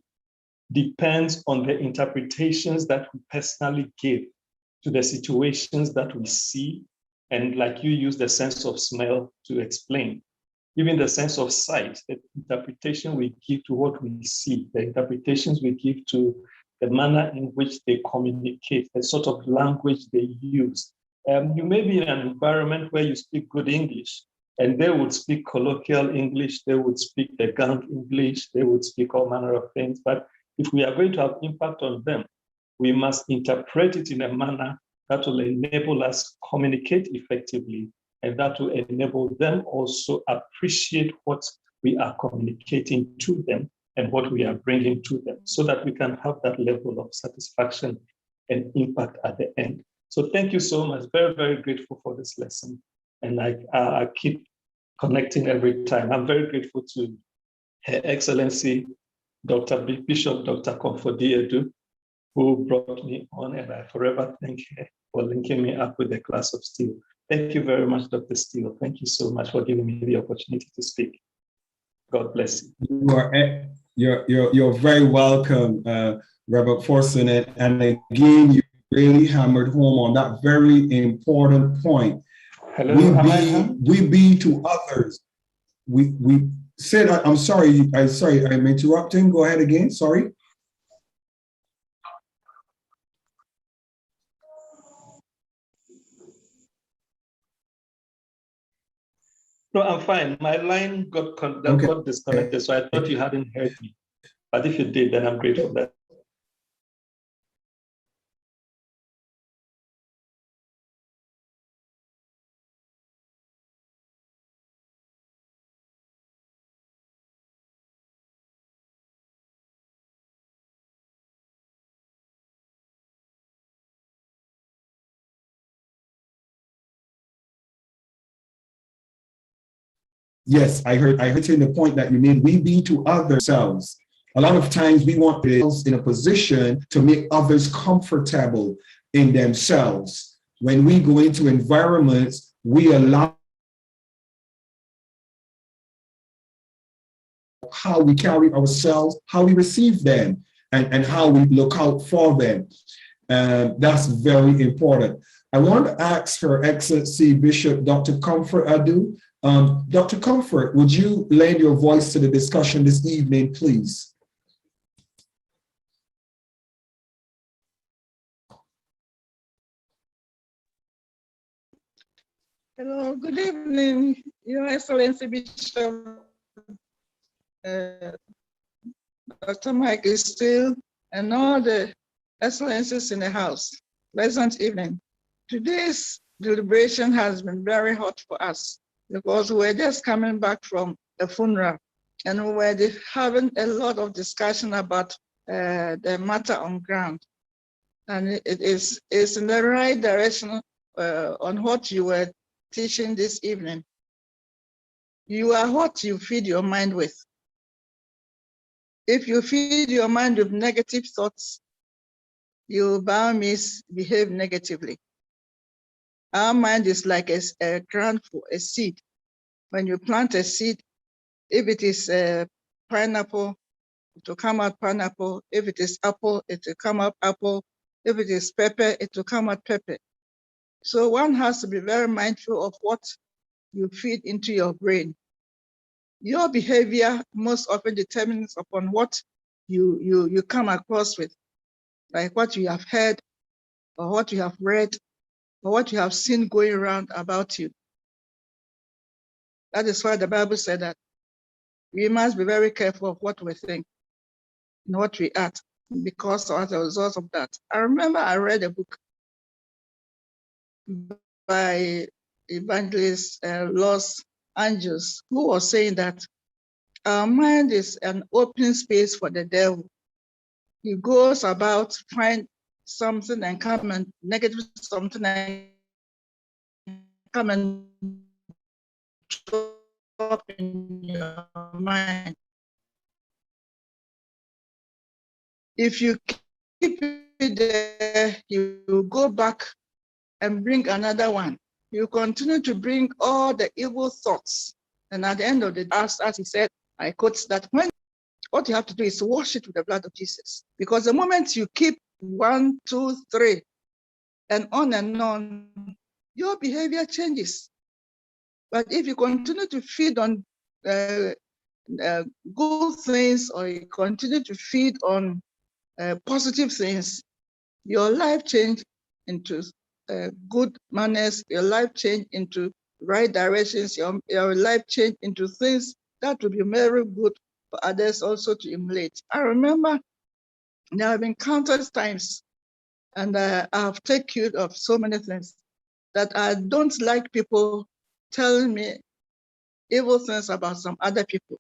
depends on the interpretations that we personally give to the situations that we see. And like you use the sense of smell to explain, even the sense of sight, the interpretation we give to what we see, the interpretations we give to the manner in which they communicate, the sort of language they use. You may be in an environment where you speak good English, and they would speak colloquial English, they would speak the gang English, they would speak all manner of things. But if we are going to have impact on them, we must interpret it in a manner that will enable us communicate effectively, and that will enable them also appreciate what we are communicating to them and what we are bringing to them, so that we can have that level of satisfaction and impact at the end. So thank you so much. Very, very grateful for this lesson. And I keep connecting every time. I'm very grateful to Her Excellency, Dr. Bishop, Dr. Comfort-Edu, who brought me on, and I forever thank her for linking me up with the class of SteelE. Thank you very much, Dr. Steele. Thank you so much for giving me the opportunity to speak. God bless you. You're very welcome, Reverend Forson, and again, you really hammered home on that very important point. Hello, we be to others. We said, I'm sorry, I'm interrupting. Go ahead again. Sorry. No, I'm fine. My line got disconnected, so I thought you hadn't heard me. But if you did, then I'm grateful for that. Yes, I heard in the point that you made, we be to ourselves. A lot of times we want ourselves in a position to make others comfortable in themselves. When we go into environments, we allow how we carry ourselves, how we receive them, and how we look out for them. That's very important. I want to ask Her Excellency Bishop Dr. Comfort Adu. Dr. Comfort, would you lend your voice to the discussion this evening, please? Hello, good evening, Your Excellency Bishop, Dr. Michael Steele, and all the excellencies in the house. Pleasant evening. Today's deliberation has been very hot for us because we're just coming back from a funeral and we were having a lot of discussion about the matter on ground. And it's in the right direction on what you were teaching this evening. You are what you feed your mind with. If you feed your mind with negative thoughts, you by all means behave negatively. Our mind is like a ground for a seed. When you plant a seed, if it is a pineapple, it will come out pineapple. If it is apple, it will come out apple. If it is pepper, it will come out pepper. So one has to be very mindful of what you feed into your brain. Your behavior most often determines upon what you come across with, like what you have heard, or what you have read, or what you have seen going around about you. That is why the Bible said that we must be very careful of what we think and what we act, because as a result of that. I remember I read a book by evangelist Los Angeles, who was saying that our mind is an open space for the devil. He goes about, find something and come and negative something and come and drop in your mind. If you keep it there, you will go back and bring another one. You continue to bring all the evil thoughts. And at the end of the day, as he said, I quote, that when what you have to do is wash it with the blood of Jesus. Because the moment you keep 1, 2, 3, and on, your behavior changes. But if you continue to feed on good things, or you continue to feed on positive things, your life change into good manners, your life change into right directions, your life change into things that will be very good for others also to emulate. I remember there have been countless times, and I have taken care of so many things, that I don't like people telling me evil things about some other people.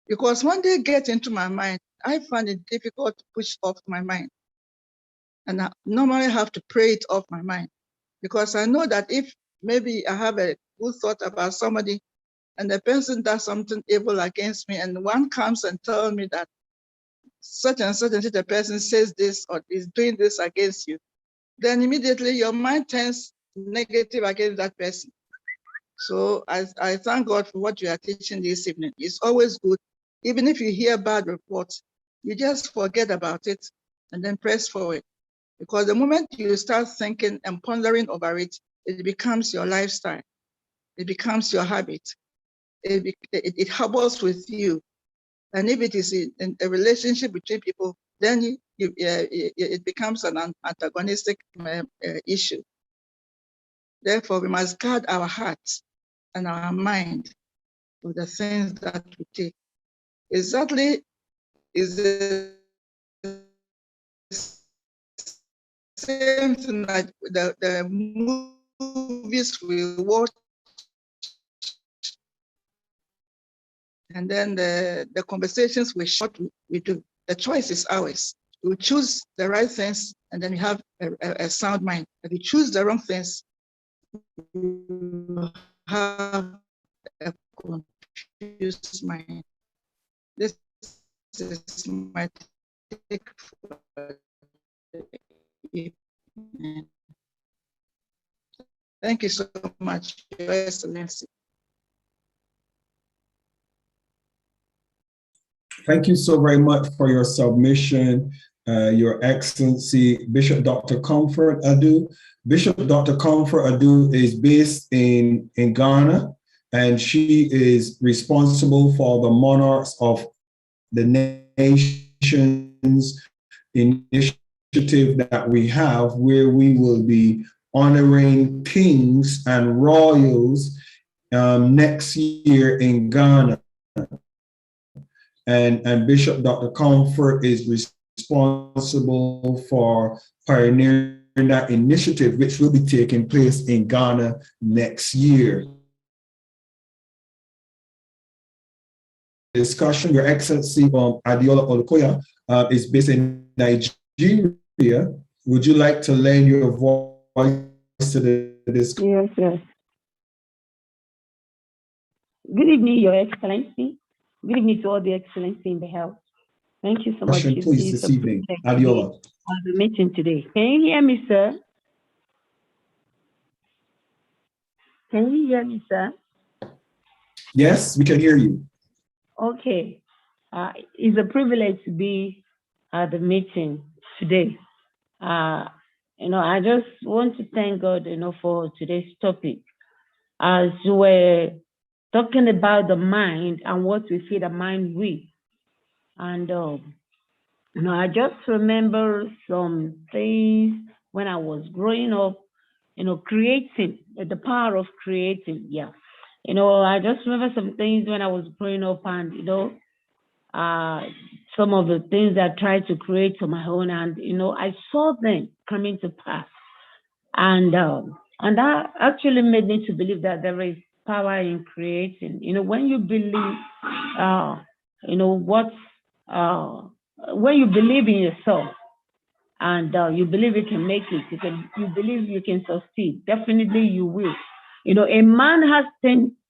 Because when they get into my mind, I find it difficult to push off my mind. And I normally have to pray it off my mind. Because I know that if maybe I have a good thought about somebody and the person does something evil against me, and one comes and tells me that such and such a person says this or is doing this against you, then immediately your mind turns negative against that person. So I thank God for what you are teaching this evening. It's always good, even if you hear bad reports, you just forget about it and then press forward. Because the moment you start thinking and pondering over it, it becomes your lifestyle. It becomes your habit. It harbors with you. And if it is in a relationship between people, then it becomes an antagonistic issue. Therefore, we must guard our hearts. and our mind with the things that we take. Exactly is the same thing like the movies we watch, and then the conversations we do. The choice is ours. We choose the right things, and then you have a sound mind. If you choose the wrong things, you have a confused mind. This is my take for the evening. Thank you so much, Your Excellency. Thank you so very much for your submission, Your Excellency, Bishop Dr. Comfort Adu. Bishop Dr. Comfort Adu is based in Ghana, and she is responsible for the Monarchs of the Nations initiative that we have, where we will be honoring kings and royals next year in Ghana. And Bishop Dr. Comfort is responsible for pioneering that initiative, which will be taking place in Ghana next year. Discussion, Your Excellency, Adiola Olukoya is based in Nigeria. Would you like to lend your voice to the discussion? Yes, yes. Good evening, Your Excellency. Good evening to all the Excellency in the house. Thank you so much. Please, this evening. Adiola. The meeting today. Can you hear me, sir? Can you hear me, sir? Yes, we can hear you. Okay. It's a privilege to be at the meeting today. I just want to thank God, for today's topic. As we're talking about the mind and what we feed the mind with. And, I just remember some things when I was growing up, creating, the power of creating, yeah. I just remember some things when I was growing up and, some of the things I tried to create on my own and, I saw them coming to pass. And that actually made me to believe that there is power in creating. When you believe, when you believe in yourself and you believe you can make it, you believe you can succeed, definitely you will. A man has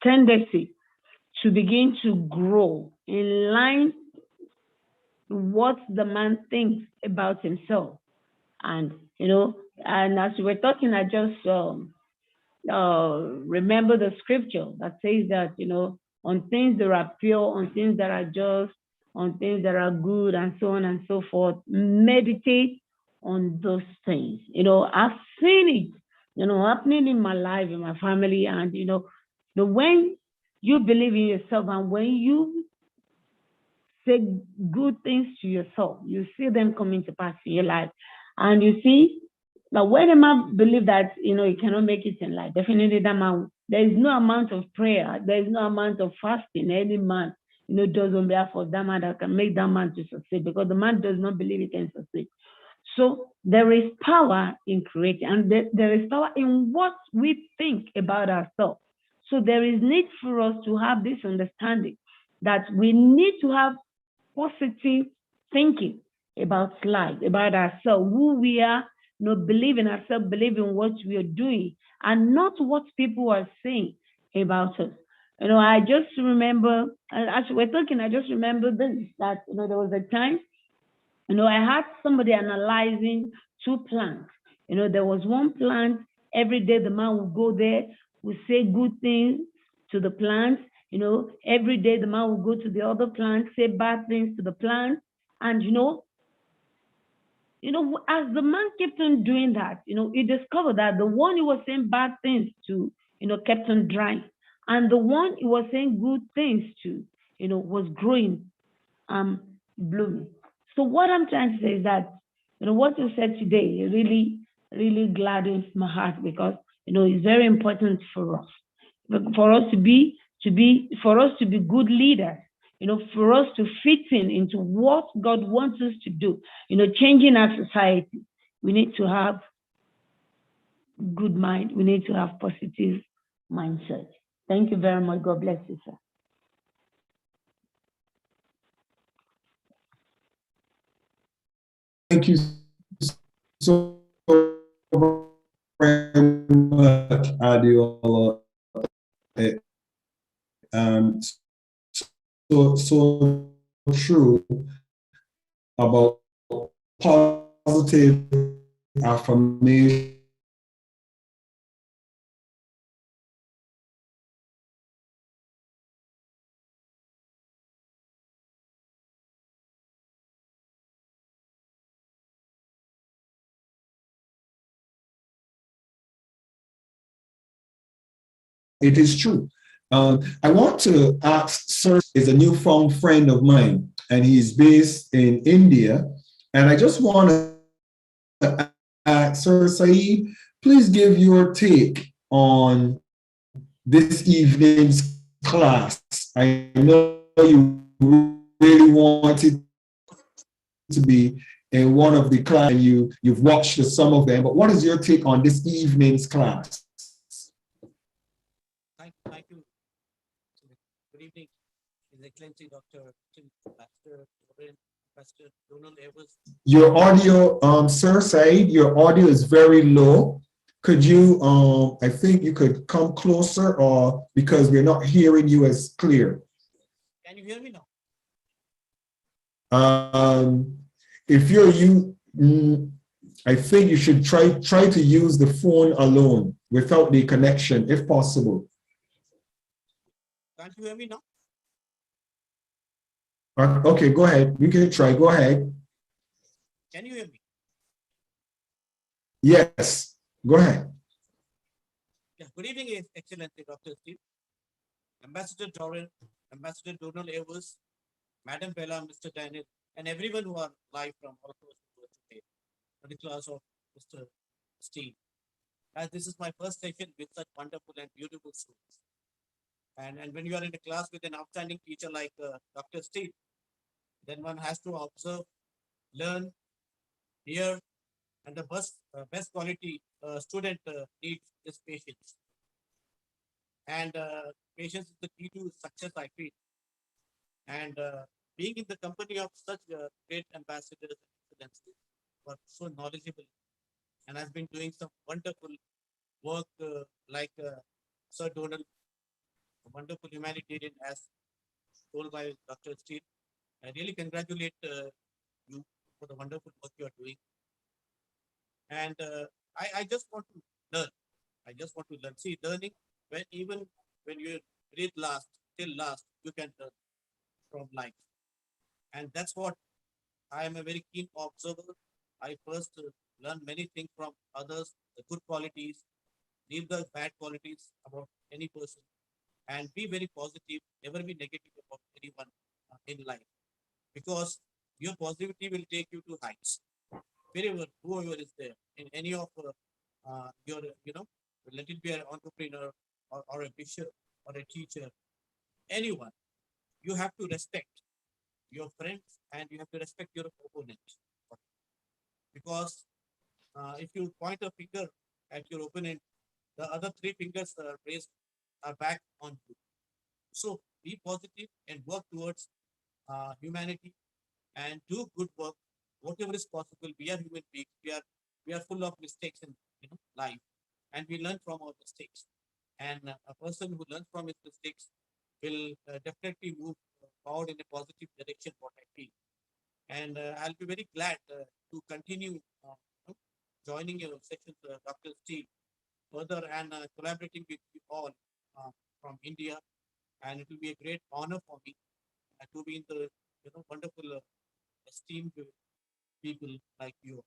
tendency to begin to grow in line with what the man thinks about himself. And, and as we were talking, I just remember the scripture that says that, on things that are pure, on things that are just, on things that are good, and so on and so forth, meditate on those things. I've seen it, happening in my life, in my family, and, when you believe in yourself and when you say good things to yourself, you see them coming to pass in your life. And you see, now when a man believes that, he cannot make it in life, definitely that man, there is no amount of prayer, there is no amount of fasting any man, does on behalf of that man that can make that man to succeed, because the man does not believe he can succeed. So there is power in creating, and there is power in what we think about ourselves. So there is need for us to have this understanding that we need to have positive thinking about life, about ourselves, who we are, believe in ourselves, believe in what we are doing, and not what people are saying about us. I just remember, as we're talking, I just remember this, that, there was a time, I had somebody analyzing two plants. There was one plant, every day the man would go there, would say good things to the plant. Every day the man would go to the other plant, say bad things to the plant. And, as the man kept on doing that, he discovered that the one he was saying bad things to, kept on drying. And the one he was saying good things to, was growing, blooming. So what I'm trying to say is that, what you said today really, really gladdens my heart, because, it's very important for us. for us to be for us to be good leaders, for us to fit into what God wants us to do, changing our society, we need to have good mind. We need to have positive mindset. Thank you very much. God bless you, sir. Thank you so very much, Adiola. So true about positive affirmation. It is true. I want to ask Sir is a newfound friend of mine, and he's based in India. And I just want to ask Sir Saeed, please give your take on this evening's class. I know you really wanted to be in one of the class, and you've watched some of them, but what is your take on this evening's class? Thank you. Good evening, His Excellency Dr. Pastor Donald Evers. Your audio, Sir Said, your audio is very low. Could you, I think you could come closer, or because we're not hearing you as clear. Can you hear me now? If I think you should try to use the phone alone without the connection, if possible. Can't you hear me now? Okay, go ahead. You can try. Go ahead. Can you hear me? Yes, go ahead. Yeah. Good evening, His Excellency Dr. Steve, Ambassador Doran, Ambassador Donald Evers, Madam Bella, Mr. Daniel, and everyone who are live from all across the world today for the class of Mr. Steve. As this is my first session with such wonderful and beautiful students. And when you are in a class with an outstanding teacher like Dr. Steve, then one has to observe, learn, hear, and the best quality student needs is patience. And patience is the key to success, I feel. And being in the company of such great ambassadors and excellencies who are so knowledgeable and has been doing some wonderful work like Sir Donald, a wonderful humanitarian, as told by Dr. Steve. I really congratulate you for the wonderful work you are doing. And I just want to learn. I just want to learn. See, learning, even when you read last, till last, you can learn from life. And that's what I am a very keen observer. I first learn many things from others, the good qualities, leave the bad qualities about any person, and be very positive, never be negative about anyone in life. Because your positivity will take you to heights. Wherever, whoever is there, in any of your, let it be an entrepreneur or a bishop or a teacher, anyone, you have to respect your friends and you have to respect your opponent. Because if you point a finger at your opponent, the other three fingers raised are back on you. So be positive and work towards humanity and do good work, whatever is possible. We are human beings. We are full of mistakes in life, and we learn from our mistakes. And a person who learns from his mistakes will definitely move forward in a positive direction. What I feel, and I'll be very glad to continue joining your sessions, Dr. Steve, further and collaborating with you all from India. And it will be a great honor for me to be in the wonderful esteemed people like you.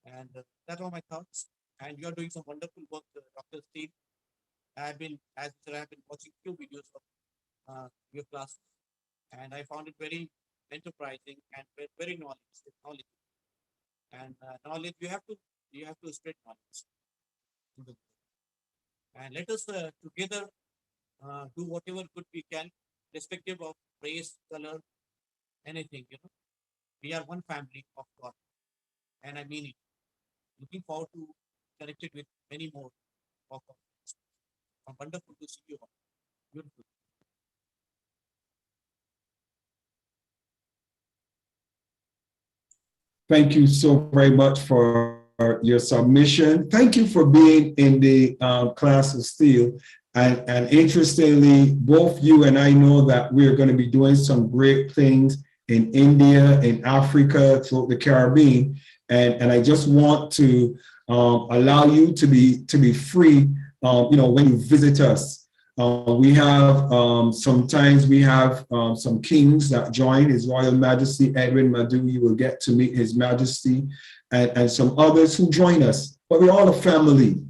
And that are my thoughts. And you are doing some wonderful work, Dr. Steve. As I said, I've been watching few videos of your classes, and I found it very enterprising and very knowledge. And knowledge, you have to spread knowledge. And let us together do whatever good we can, irrespective of race, color, anything. We are one family of God, and I mean it. Looking forward to connected with many more of us. Wonderful to see you all. Beautiful. Thank you so very much for your submission. Thank you for being in the class of SteelE. And interestingly, both you and I know that we're going to be doing some great things in India, in Africa, throughout the Caribbean. And I just want to allow you to be free, when you visit us. We have sometimes we have some kings that join His Royal Majesty Edwin Madu. You will get to meet His Majesty and some others who join us. But we're all a family.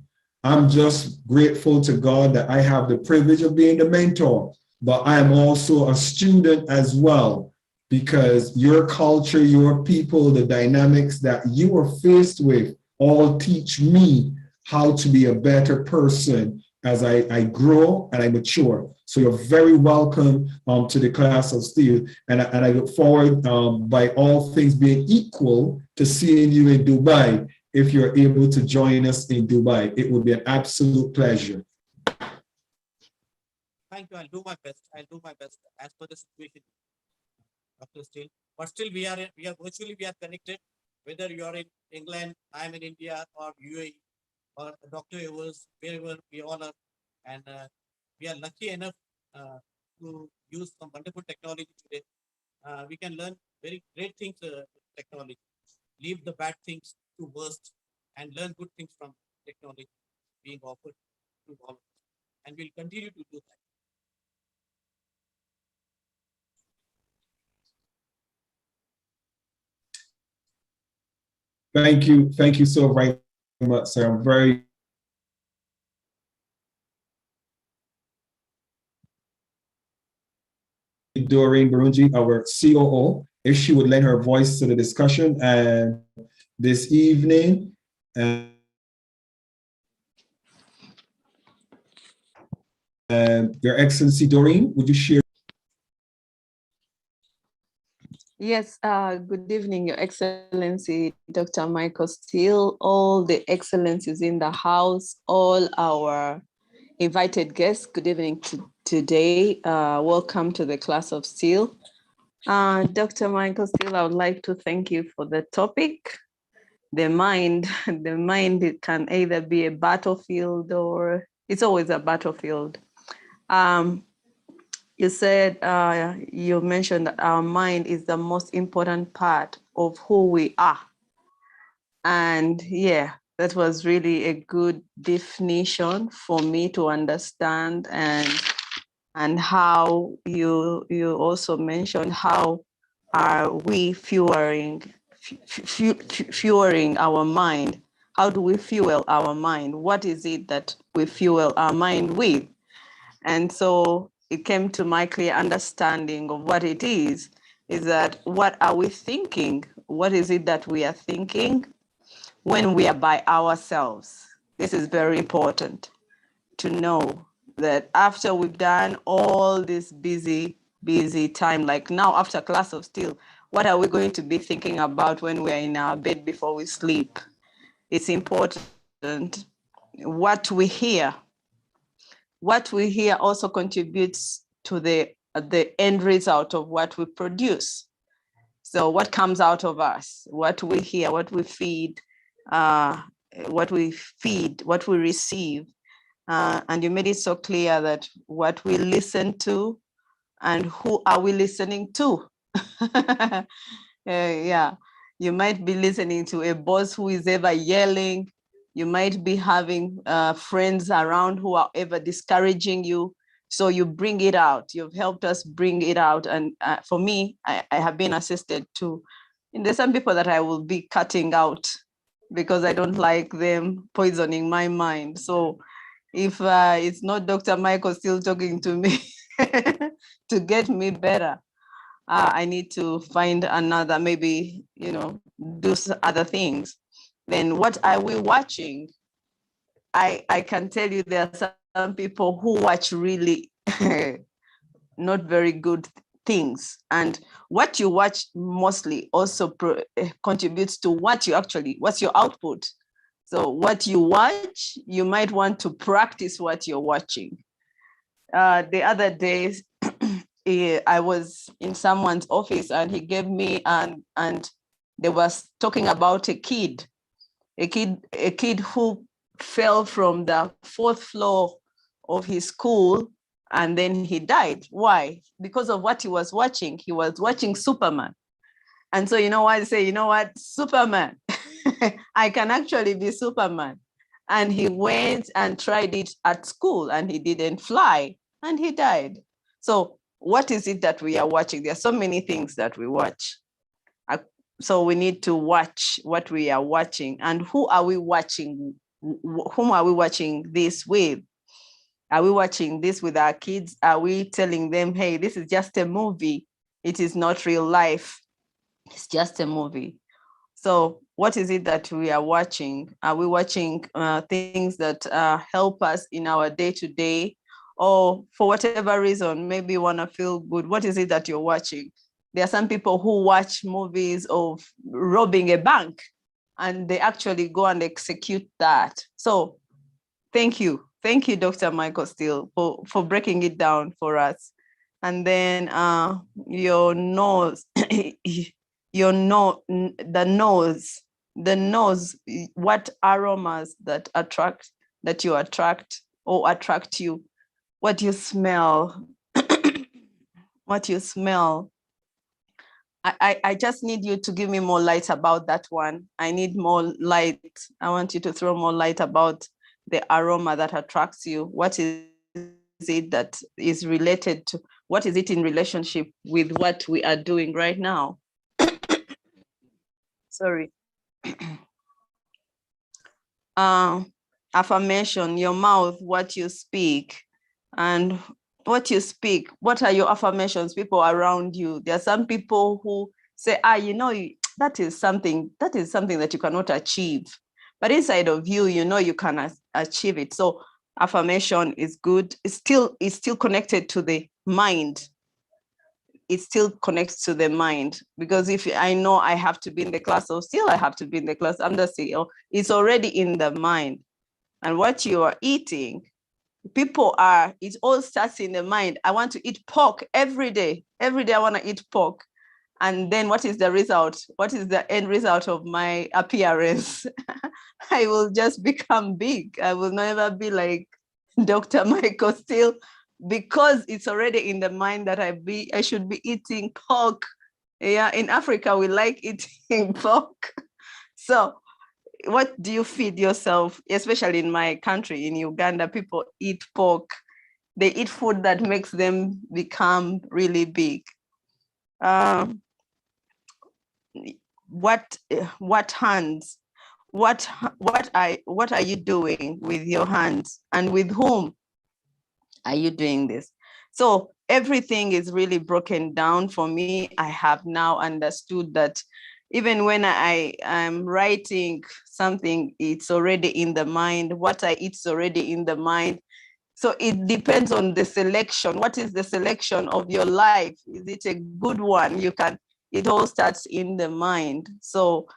I'm just grateful to God that I have the privilege of being the mentor, but I am also a student as well, because your culture, your people, the dynamics that you are faced with all teach me how to be a better person as I grow and I mature. So you're very welcome to the class of SteelE. And I look forward, by all things being equal, to seeing you in Dubai. If you're able to join us in Dubai, it would be an absolute pleasure. Thank you. I'll do my best. As per the situation, Dr. SteelE. But still, we are virtually connected. Whether you are in England, I am in India, or UAE, or Dr. Evers, wherever we all are, and we are lucky enough to use some wonderful technology today. We can learn very great things with technology. Leave the bad things to worst and learn good things from technology being offered to all of us. And we'll continue to do that. Thank you so very much, sir. I'm very Doreen Burunji, our COO, if she would lend her voice to the discussion and this evening. Your Excellency Doreen, would you share? Yes, good evening, Your Excellency, Dr. Michael SteelE, all the excellencies in the house, all our invited guests, good evening today. Welcome to the class of SteelE. Dr. Michael SteelE, I would like to thank you for the topic. The mind, it can either be a battlefield or it's always a battlefield. You said, you mentioned that our mind is the most important part of who we are. And yeah, that was really a good definition for me to understand, and how you also mentioned how are we fueling our mind? How do we fuel our mind? What is it that we fuel our mind with? And so it came to my clear understanding of what it is that what are we thinking? What is it that we are thinking when we are by ourselves? This is very important to know that after we've done all this busy time, like now after class of SteelE, what are we going to be thinking about when we're in our bed before we sleep? It's important what we hear. What we hear also contributes to the end result of what we produce. So what comes out of us, what we hear, what we feed, what we receive. And you made it so clear that what we listen to and who are we listening to? Yeah, you might be listening to a boss who is ever yelling. You might be having friends around who are ever discouraging you. So you bring it out. You've helped us bring it out. And for me, I have been assisted to. And there's some people that I will be cutting out because I don't like them poisoning my mind. So if it's not Dr. Michael SteelE talking to me to get me better, I need to find another, maybe, do other things. Then what are we watching? I can tell you there are some people who watch really not very good things. And what you watch mostly also contributes to what's your output. So what you watch, you might want to practice what you're watching. The other day, I was in someone's office and he gave me, and they was talking about a kid who fell from the 4th floor of his school, and then he died. Why? Because of what he was watching. He was watching Superman. And so, you know what, I say, you know what, Superman, I can actually be Superman. And he went and tried it at school and he didn't fly and he died. So what is it that we are watching? There are so many things that we watch. So we need to watch what we are watching, and who are we watching? Whom are we watching this with? Are we watching this with our kids? Are we telling them, hey, this is just a movie. It is not real life. It's just a movie. So what is it that we are watching? Are we watching things that help us in our day-to-day? Or for whatever reason, maybe you want to feel good. What is it that you're watching? There are some people who watch movies of robbing a bank and they actually go and execute that. So thank you. Thank you, Dr. Michael Steele, for breaking it down for us. And then your nose, the nose, what aromas that you attract or attract you, what you smell, what you smell. I just need you to give me more light about that one. I need more light. I want you to throw more light about the aroma that attracts you. What is it that is related to, what is it in relationship with what we are doing right now? Sorry. Affirmation, your mouth, what you speak, and what you speak. What are your affirmations, people around you? There are some people who say, you know, that is something that you cannot achieve. But inside of you, you know you can achieve it. So affirmation is good. It's still connected to the mind. It still connects to the mind, because if I know I have to be in the class, so still I have to be in the class, I'm the CEO. It's already in the mind. And what you are eating, it all starts in the mind. I want to eat pork every day. Every day I want to eat pork. And then what is the result? What is the end result of my appearance? I will just become big. I will never be like Dr. Michael Steele, because it's already in the mind that I should be eating pork. Yeah, in Africa, we like eating pork. So what do you feed yourself? Especially in my country, in Uganda, people eat pork. They eat food that makes them become really big. What hands? What are you doing with your hands, and with whom are you doing this? So everything is really broken down for me. I have now understood that even when I am writing something, it's already in the mind. What I eat is already in the mind. So it depends on the selection. What is the selection of your life? Is it a good one? It all starts in the mind. So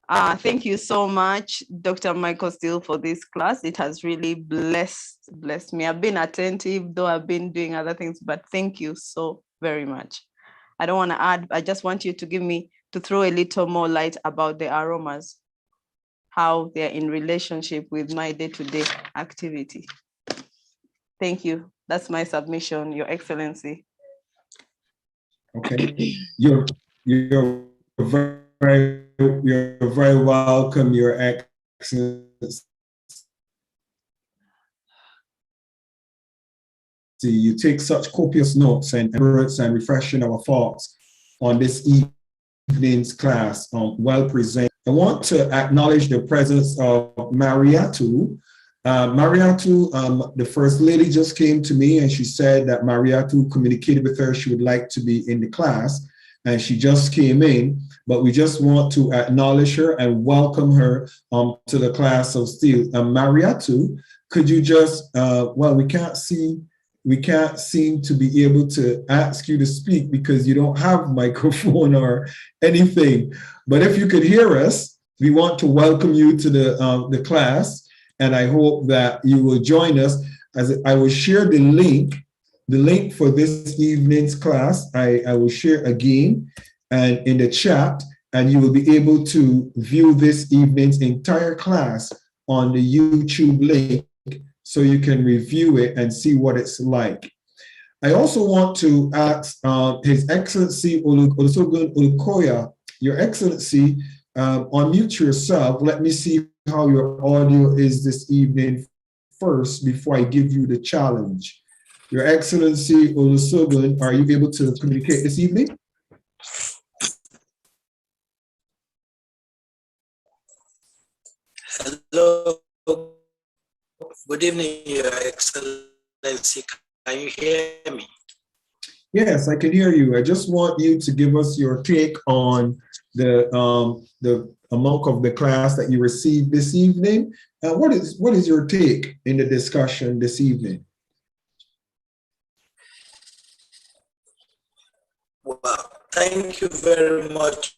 thank you so much, Dr. Michael Steele, for this class. It has really blessed me. I've been attentive, though I've been doing other things, but thank you so very much. I don't want to add, I just want you to throw a little more light about the aromas, how they're in relationship with my day-to-day activity. Thank you. That's my submission, Your Excellency. Okay, you're very welcome, Your Excellency. You take such copious notes and refreshing our thoughts on this evening's class. Well presented. I want to acknowledge the presence of Mariatu. Mariatu, the First Lady just came to me and she said that Mariatu communicated with her she would like to be in the class, and she just came in, but we just want to acknowledge her and welcome her to the class of SteelE. Mariatu, could you just, well, we can't see we can't seem to be able to ask you to speak because you don't have microphone or anything. But if you could hear us, we want to welcome you to the class, and I hope that you will join us. As I will share the link for this evening's class. I will share again and in the chat, and you will be able to view this evening's entire class on the YouTube link so you can review it and see what it's like. I also want to ask His Excellency Olusogun Olukoya, Your Excellency, unmute yourself. Let me see how your audio is this evening first before I give you the challenge. Your Excellency Olusogun, are you able to communicate this evening? Hello. Good evening, Your Excellency. Can you hear me? Yes, I can hear you. I just want you to give us your take on the amount of the class that you received this evening. What is your take in the discussion this evening? Well, thank you very much.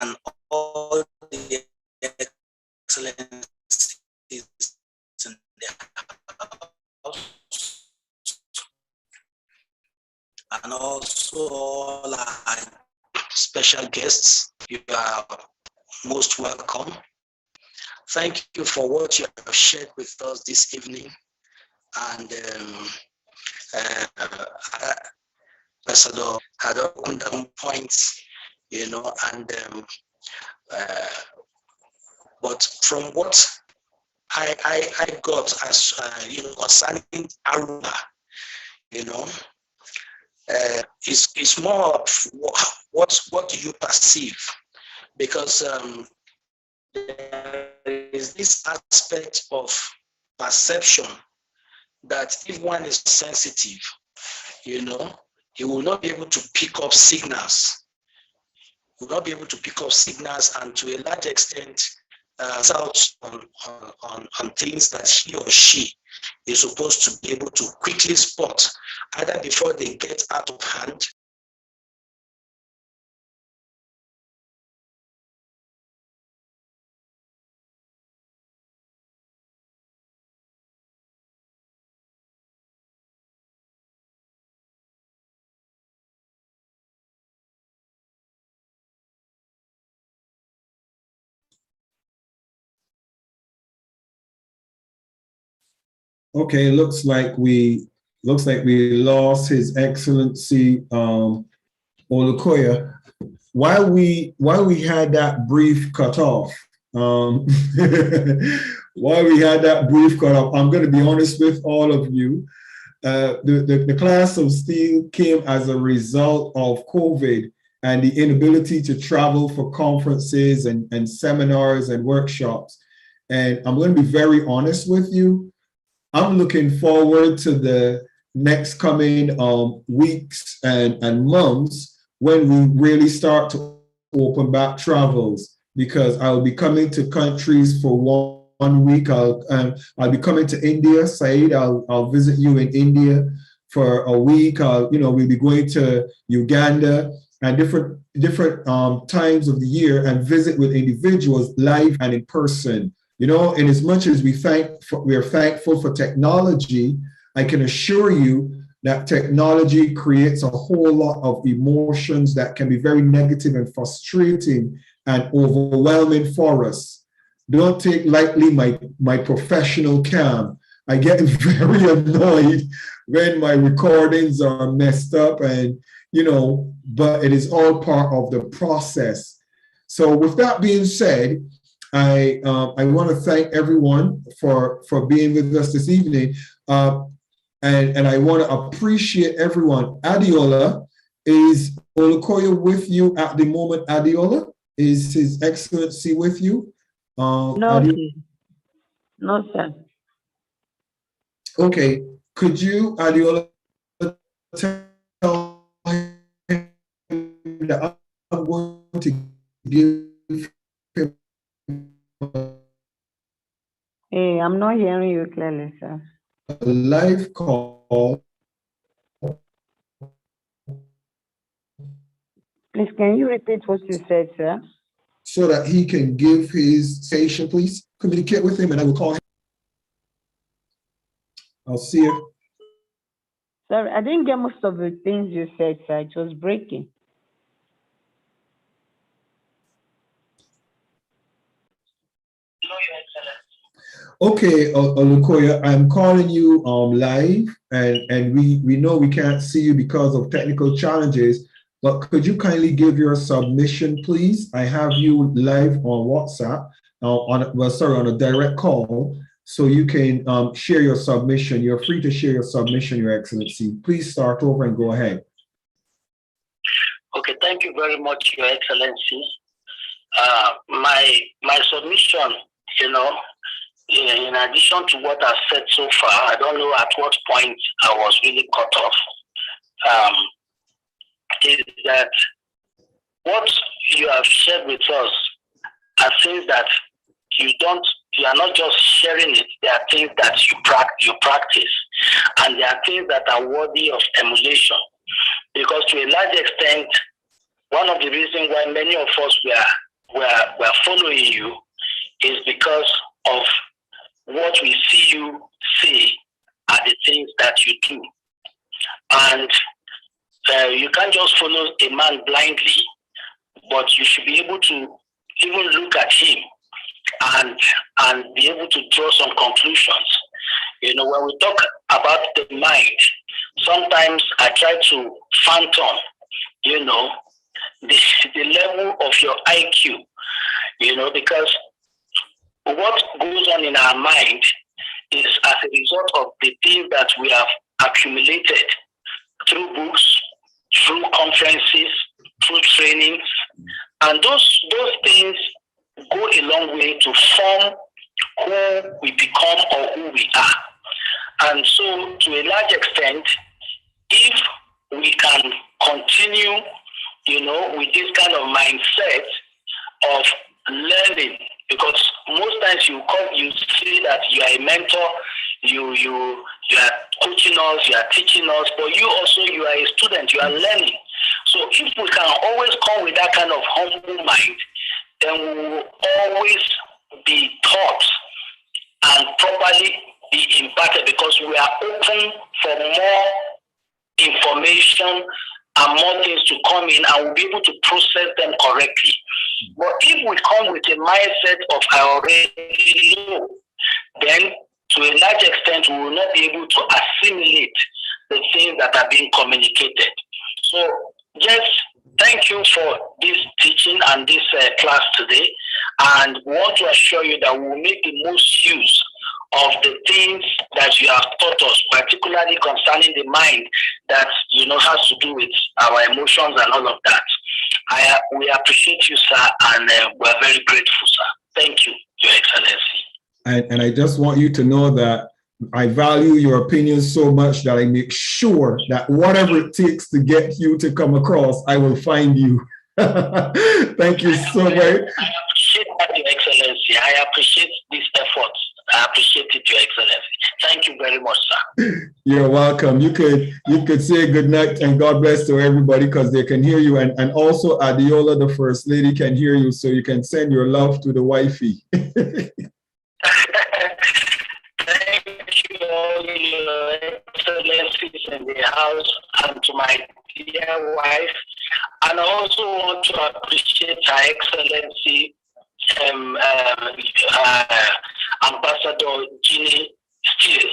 And all the excellencies in the house, and also all our special guests. You are most welcome. Thank you for what you have shared with us this evening. And Ambassador had opened down points, and but from what I got as concerning Aruba, it's more of what do you perceive, because there is this aspect of perception that if one is sensitive, he will not be able to pick up signals. Will not be able to pick up signals, and to a large extent, out on things that he or she is supposed to be able to quickly spot, either before they get out of hand. Okay, looks like we lost His Excellency Olukoya. While we had that brief cut off, I'm going to be honest with all of you. The class of SteelE came as a result of COVID and the inability to travel for conferences and seminars and workshops. And I'm going to be very honest with you. I'm looking forward to the next coming weeks and months when we really start to open back travels, because I'll be coming to countries for one week. I'll be coming to India. Saeed, I'll visit you in India for a week. We'll be going to Uganda and different times of the year and visit with individuals live and in person. In as much as we are thankful for technology, I can assure you that technology creates a whole lot of emotions that can be very negative and frustrating and overwhelming for us. Don't take lightly my professional cam. I get very annoyed when my recordings are messed up, and but it is all part of the process. So with that being said, I want to thank everyone for being with us this evening, and I want to appreciate everyone. Adiola, is Olukoya with you at the moment? Adiola, is His Excellency with you? No, Adiola? sir. No, sir. Okay, could you, Adiola, tell him that I'm going to give him Hey, I'm not hearing you clearly, sir. a live call Please, can you repeat what you said, sir? so that he can give his station, please communicate with him and I will call him. I'll see you. Sorry, I didn't get most of the things you said, sir. It was breaking. Okay, Olukoya, I'm calling you live, and we know we can't see you because of technical challenges, but could you kindly give your submission, please? I have you live on WhatsApp, on a direct call, so you can share your submission. You're free to share your submission, Your Excellency. Please start over and go ahead. Okay, thank you very much, Your Excellency. My submission, in addition to what I've said so far, I don't know at what point I was really cut off, is that what you have shared with us are things that you are not just sharing it, they are things that you practice, and they are things that are worthy of emulation. Because to a large extent, one of the reasons why many of us were following you is because of what we see you say are the things that you do. And you can't just follow a man blindly, but you should be able to even look at him and be able to draw some conclusions. When we talk about the mind, sometimes I try to phantom, the level of your IQ, because what goes on in our mind is as a result of the things that we have accumulated through books, through conferences, through trainings, and those things go a long way to form who we become or who we are. And so, to a large extent, if we can continue, with this kind of mindset of learning, because most times you see that you are a mentor, you are coaching us, you are teaching us, but you are a student, you are learning. So if we can always come with that kind of humble mind, then we will always be taught and properly be imparted, because we are open for more information and more things to come in, and we'll be able to process them correctly. But if we come with a mindset of I already know, then to a large extent we will not be able to assimilate the things that are being communicated. So just thank you for this teaching and this class today, and we want to assure you that we will make the most use of the things that you have taught us, particularly concerning the mind that has to do with our emotions and all of that. We appreciate you, sir, and we're very grateful, sir. Thank you, Your Excellency. And I just want you to know that I value your opinion so much that I make sure that whatever it takes to get you to come across, I will find you. Thank you so much. I appreciate that, Your Excellency. I appreciate this effort. I appreciate it, Your Excellency. Thank you very much, sir. You're welcome. You could say good night and God bless to everybody, because they can hear you. And also Adiola, the First Lady, can hear you, so you can send your love to the wifey. Thank you, all Your Excellencies in the house, and to my dear wife. And I also want to appreciate Her Excellency, Ambassador Ginny SteelE,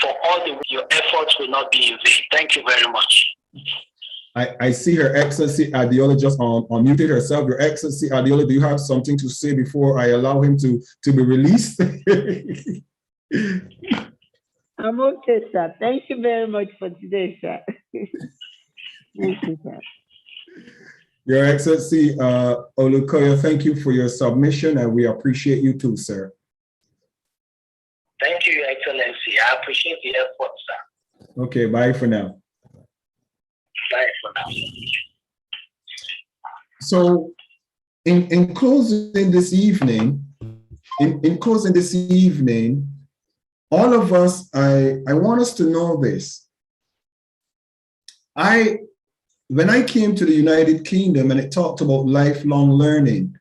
for all your efforts will not be in vain. Thank you very much. I see Her Excellency Adiola just unmuted herself. Your Excellency Adiola, do you have something to say before I allow him to be released? I'm okay, sir. Thank you very much for today, sir. Thank you, sir. Your Excellency Olukoya, thank you for your submission, and we appreciate you too, sir. Thank you, Your Excellency. I appreciate the effort, sir. Okay, bye for now. Bye for now. So in closing this evening, all of us, I want us to know this. When I came to the United Kingdom and it talked about lifelong learning,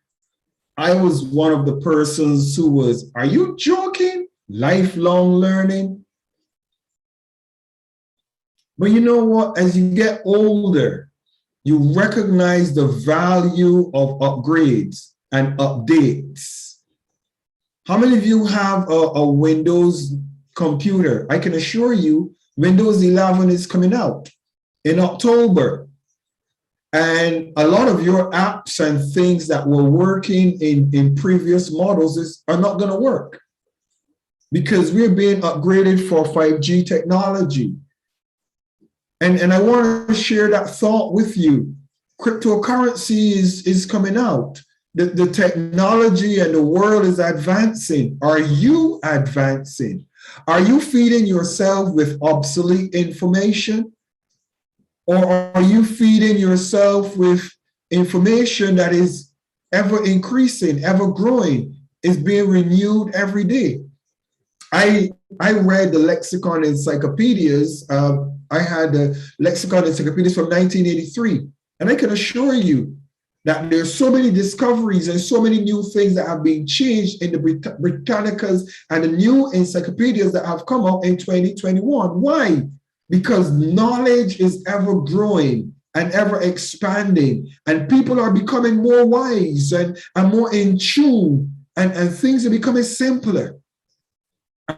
I was one of the persons who was, are you joking? Lifelong learning? But you know what? As you get older, you recognize the value of upgrades and updates. How many of you have a Windows computer? I can assure you, Windows 11 is coming out in October. And a lot of your apps and things that were working in previous models are not going to work because we're being upgraded for 5G technology. And I want to share that thought with you. Cryptocurrency is coming out. The technology and the world is advancing. Are you advancing? Are you feeding yourself with obsolete information? Or are you feeding yourself with information that is ever increasing, ever growing, is being renewed every day? I read the lexicon encyclopedias. I had the lexicon encyclopedias from 1983. And I can assure you that there's so many discoveries and so many new things that have been changed in the Britannicas and the new encyclopedias that have come out in 2021. Why? Because knowledge is ever growing and ever expanding, and people are becoming more wise and more in tune, and things are becoming simpler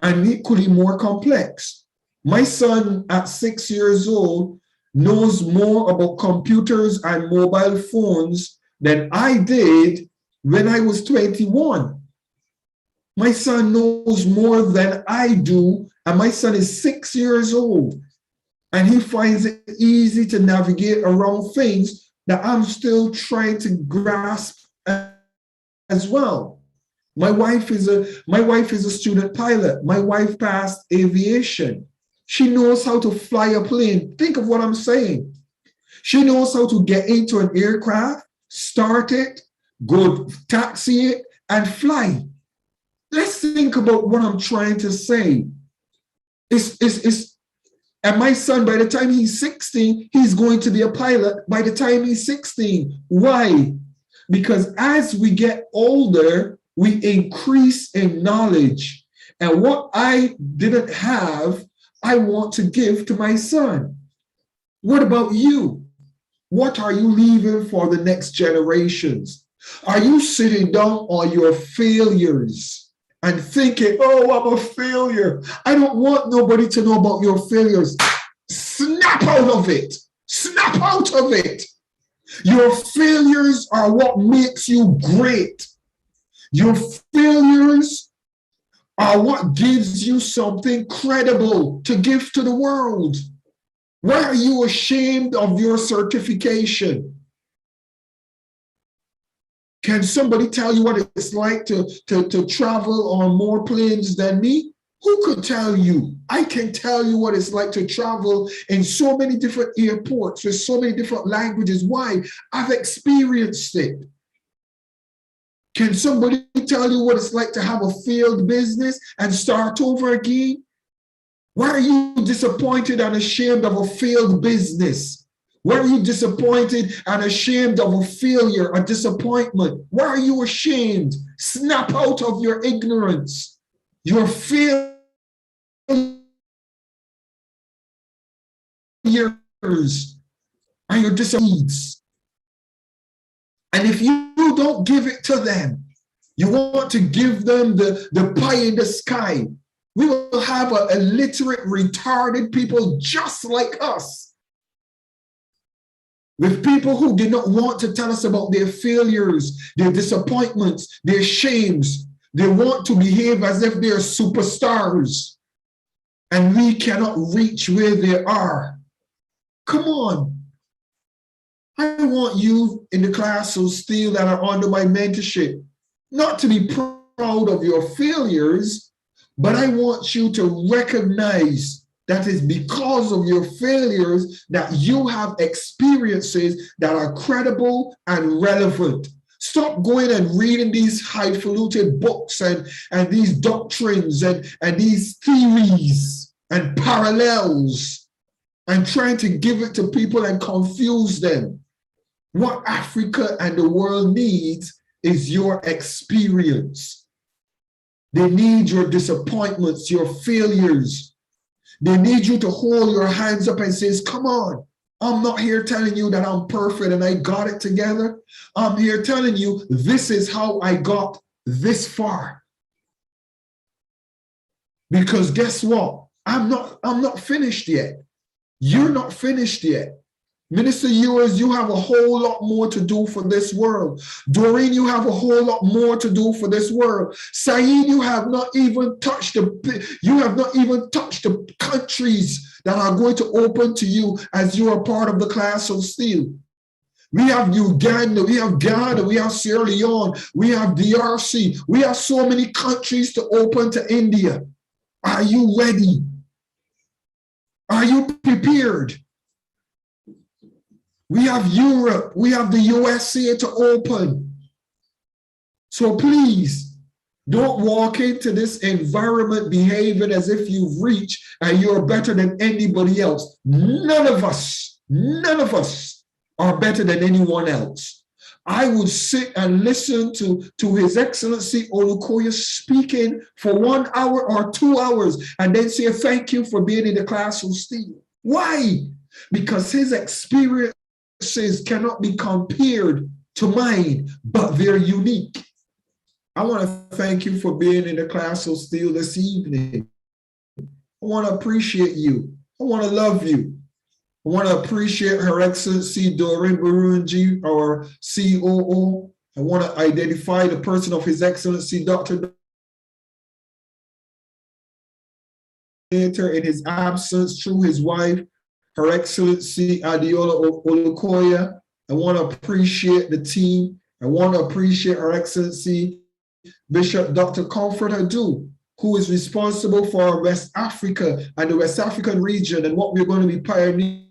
and equally more complex. My son at 6 years old knows more about computers and mobile phones than I did when I was 21. My son knows more than I do, and my son is 6 years old. And he finds it easy to navigate around things that I'm still trying to grasp as well. My wife is a student pilot. My wife passed aviation. She knows how to fly a plane. Think of what I'm saying. She knows how to get into an aircraft, start it, go taxi it, and fly. Let's think about what I'm trying to say. And my son, by the time he's 16, he's going to be a pilot by the time he's 16. Why? Because as we get older, we increase in knowledge. And what I didn't have, I want to give to my son. What about you? What are you leaving for the next generations? Are you sitting down on your failures and thinking, oh, I'm a failure? I don't want nobody to know about your failures. Snap out of it. Snap out of it. Your failures are what makes you great. Your failures are what gives you something credible to give to the world. Why are you ashamed of your certification? Can somebody tell you what it's like to travel on more planes than me? Who could tell you? I can tell you what it's like to travel in so many different airports with so many different languages. Why? I've experienced it. Can somebody tell you what it's like to have a failed business and start over again? Why are you disappointed and ashamed of a failed business? Why are you disappointed and ashamed of a failure, a disappointment? Why are you ashamed? Snap out of your ignorance. Your failures and your disappointments. And if you don't give it to them, you want to give them the pie in the sky. We will have a illiterate, retarded people just like us. With people who did not want to tell us about their failures, their disappointments, their shames. They want to behave as if they're superstars. And we cannot reach where they are. Come on. I want you in the class of SteelE that are under my mentorship, not to be proud of your failures, but I want you to recognize that is because of your failures that you have experiences that are credible and relevant. Stop going and reading these highfalutin books and these doctrines and these theories and parallels and trying to give it to people and confuse them. What Africa and the world needs is your experience. They need your disappointments, your failures. They need you to hold your hands up and say, come on, I'm not here telling you that I'm perfect and I got it together. I'm here telling you this is how I got this far. Because guess what? I'm not finished yet. You're not finished yet. Minister Ewers, you have a whole lot more to do for this world. Doreen, you have a whole lot more to do for this world. Saeed, you have not even touched the countries that are going to open to you as you are part of the class of SteelE. We have Uganda, we have Ghana, we have Sierra Leone, we have DRC. We have so many countries to open to India. Are you ready? Are you prepared? We have Europe, we have the USA to open. So please, don't walk into this environment behaving as if you've reached and you're better than anybody else. None of us are better than anyone else. I would sit and listen to His Excellency Olukoya speaking for 1 hour or 2 hours and then say thank you for being in the class of SteelE. Why? Because his experience cannot be compared to mine, but they're unique. I want to thank you for being in the class of SteelE this evening. I want to appreciate you. I want to love you. I want to appreciate Her Excellency Doreen Burunji, our COO. I want to identify the person of His Excellency Dr. in his absence through his wife, Her Excellency Adiola Olukoya. I want to appreciate the team. I want to appreciate Her Excellency Bishop Dr. Comfort Adu, who is responsible for West Africa and the West African region and what we're going to be pioneering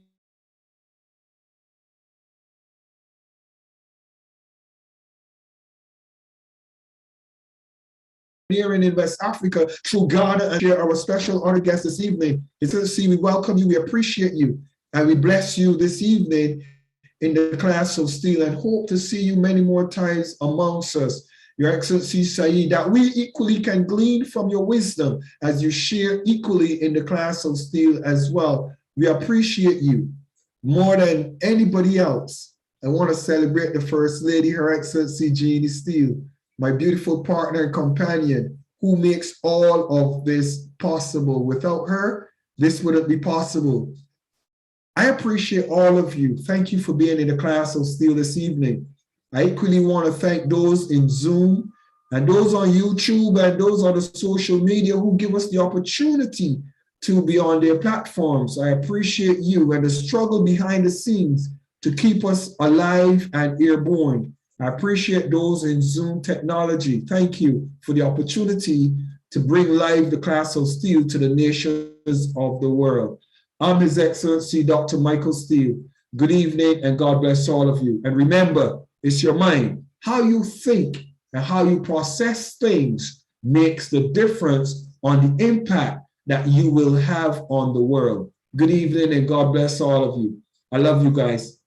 in West Africa through Ghana and share our special honor guest this evening. His Excellency, we welcome you, we appreciate you, and we bless you this evening in the class of SteelE and hope to see you many more times amongst us. Your Excellency Saeed, that we equally can glean from your wisdom as you share equally in the class of SteelE as well. We appreciate you more than anybody else. I want to celebrate the First Lady, Her Excellency Jeannie SteelE, my beautiful partner and companion, who makes all of this possible. Without her, this wouldn't be possible. I appreciate all of you. Thank you for being in the class of SteelE this evening. I equally want to thank those in Zoom and those on YouTube and those on the social media who give us the opportunity to be on their platforms. I appreciate you and the struggle behind the scenes to keep us alive and airborne. I appreciate those in Zoom technology. Thank you for the opportunity to bring live the class of SteelE to the nations of the world. I'm His Excellency Dr. Michael SteelE. Good evening and God bless all of you. And remember, it's your mind. How you think and how you process things makes the difference on the impact that you will have on the world. Good evening and God bless all of you. I love you guys.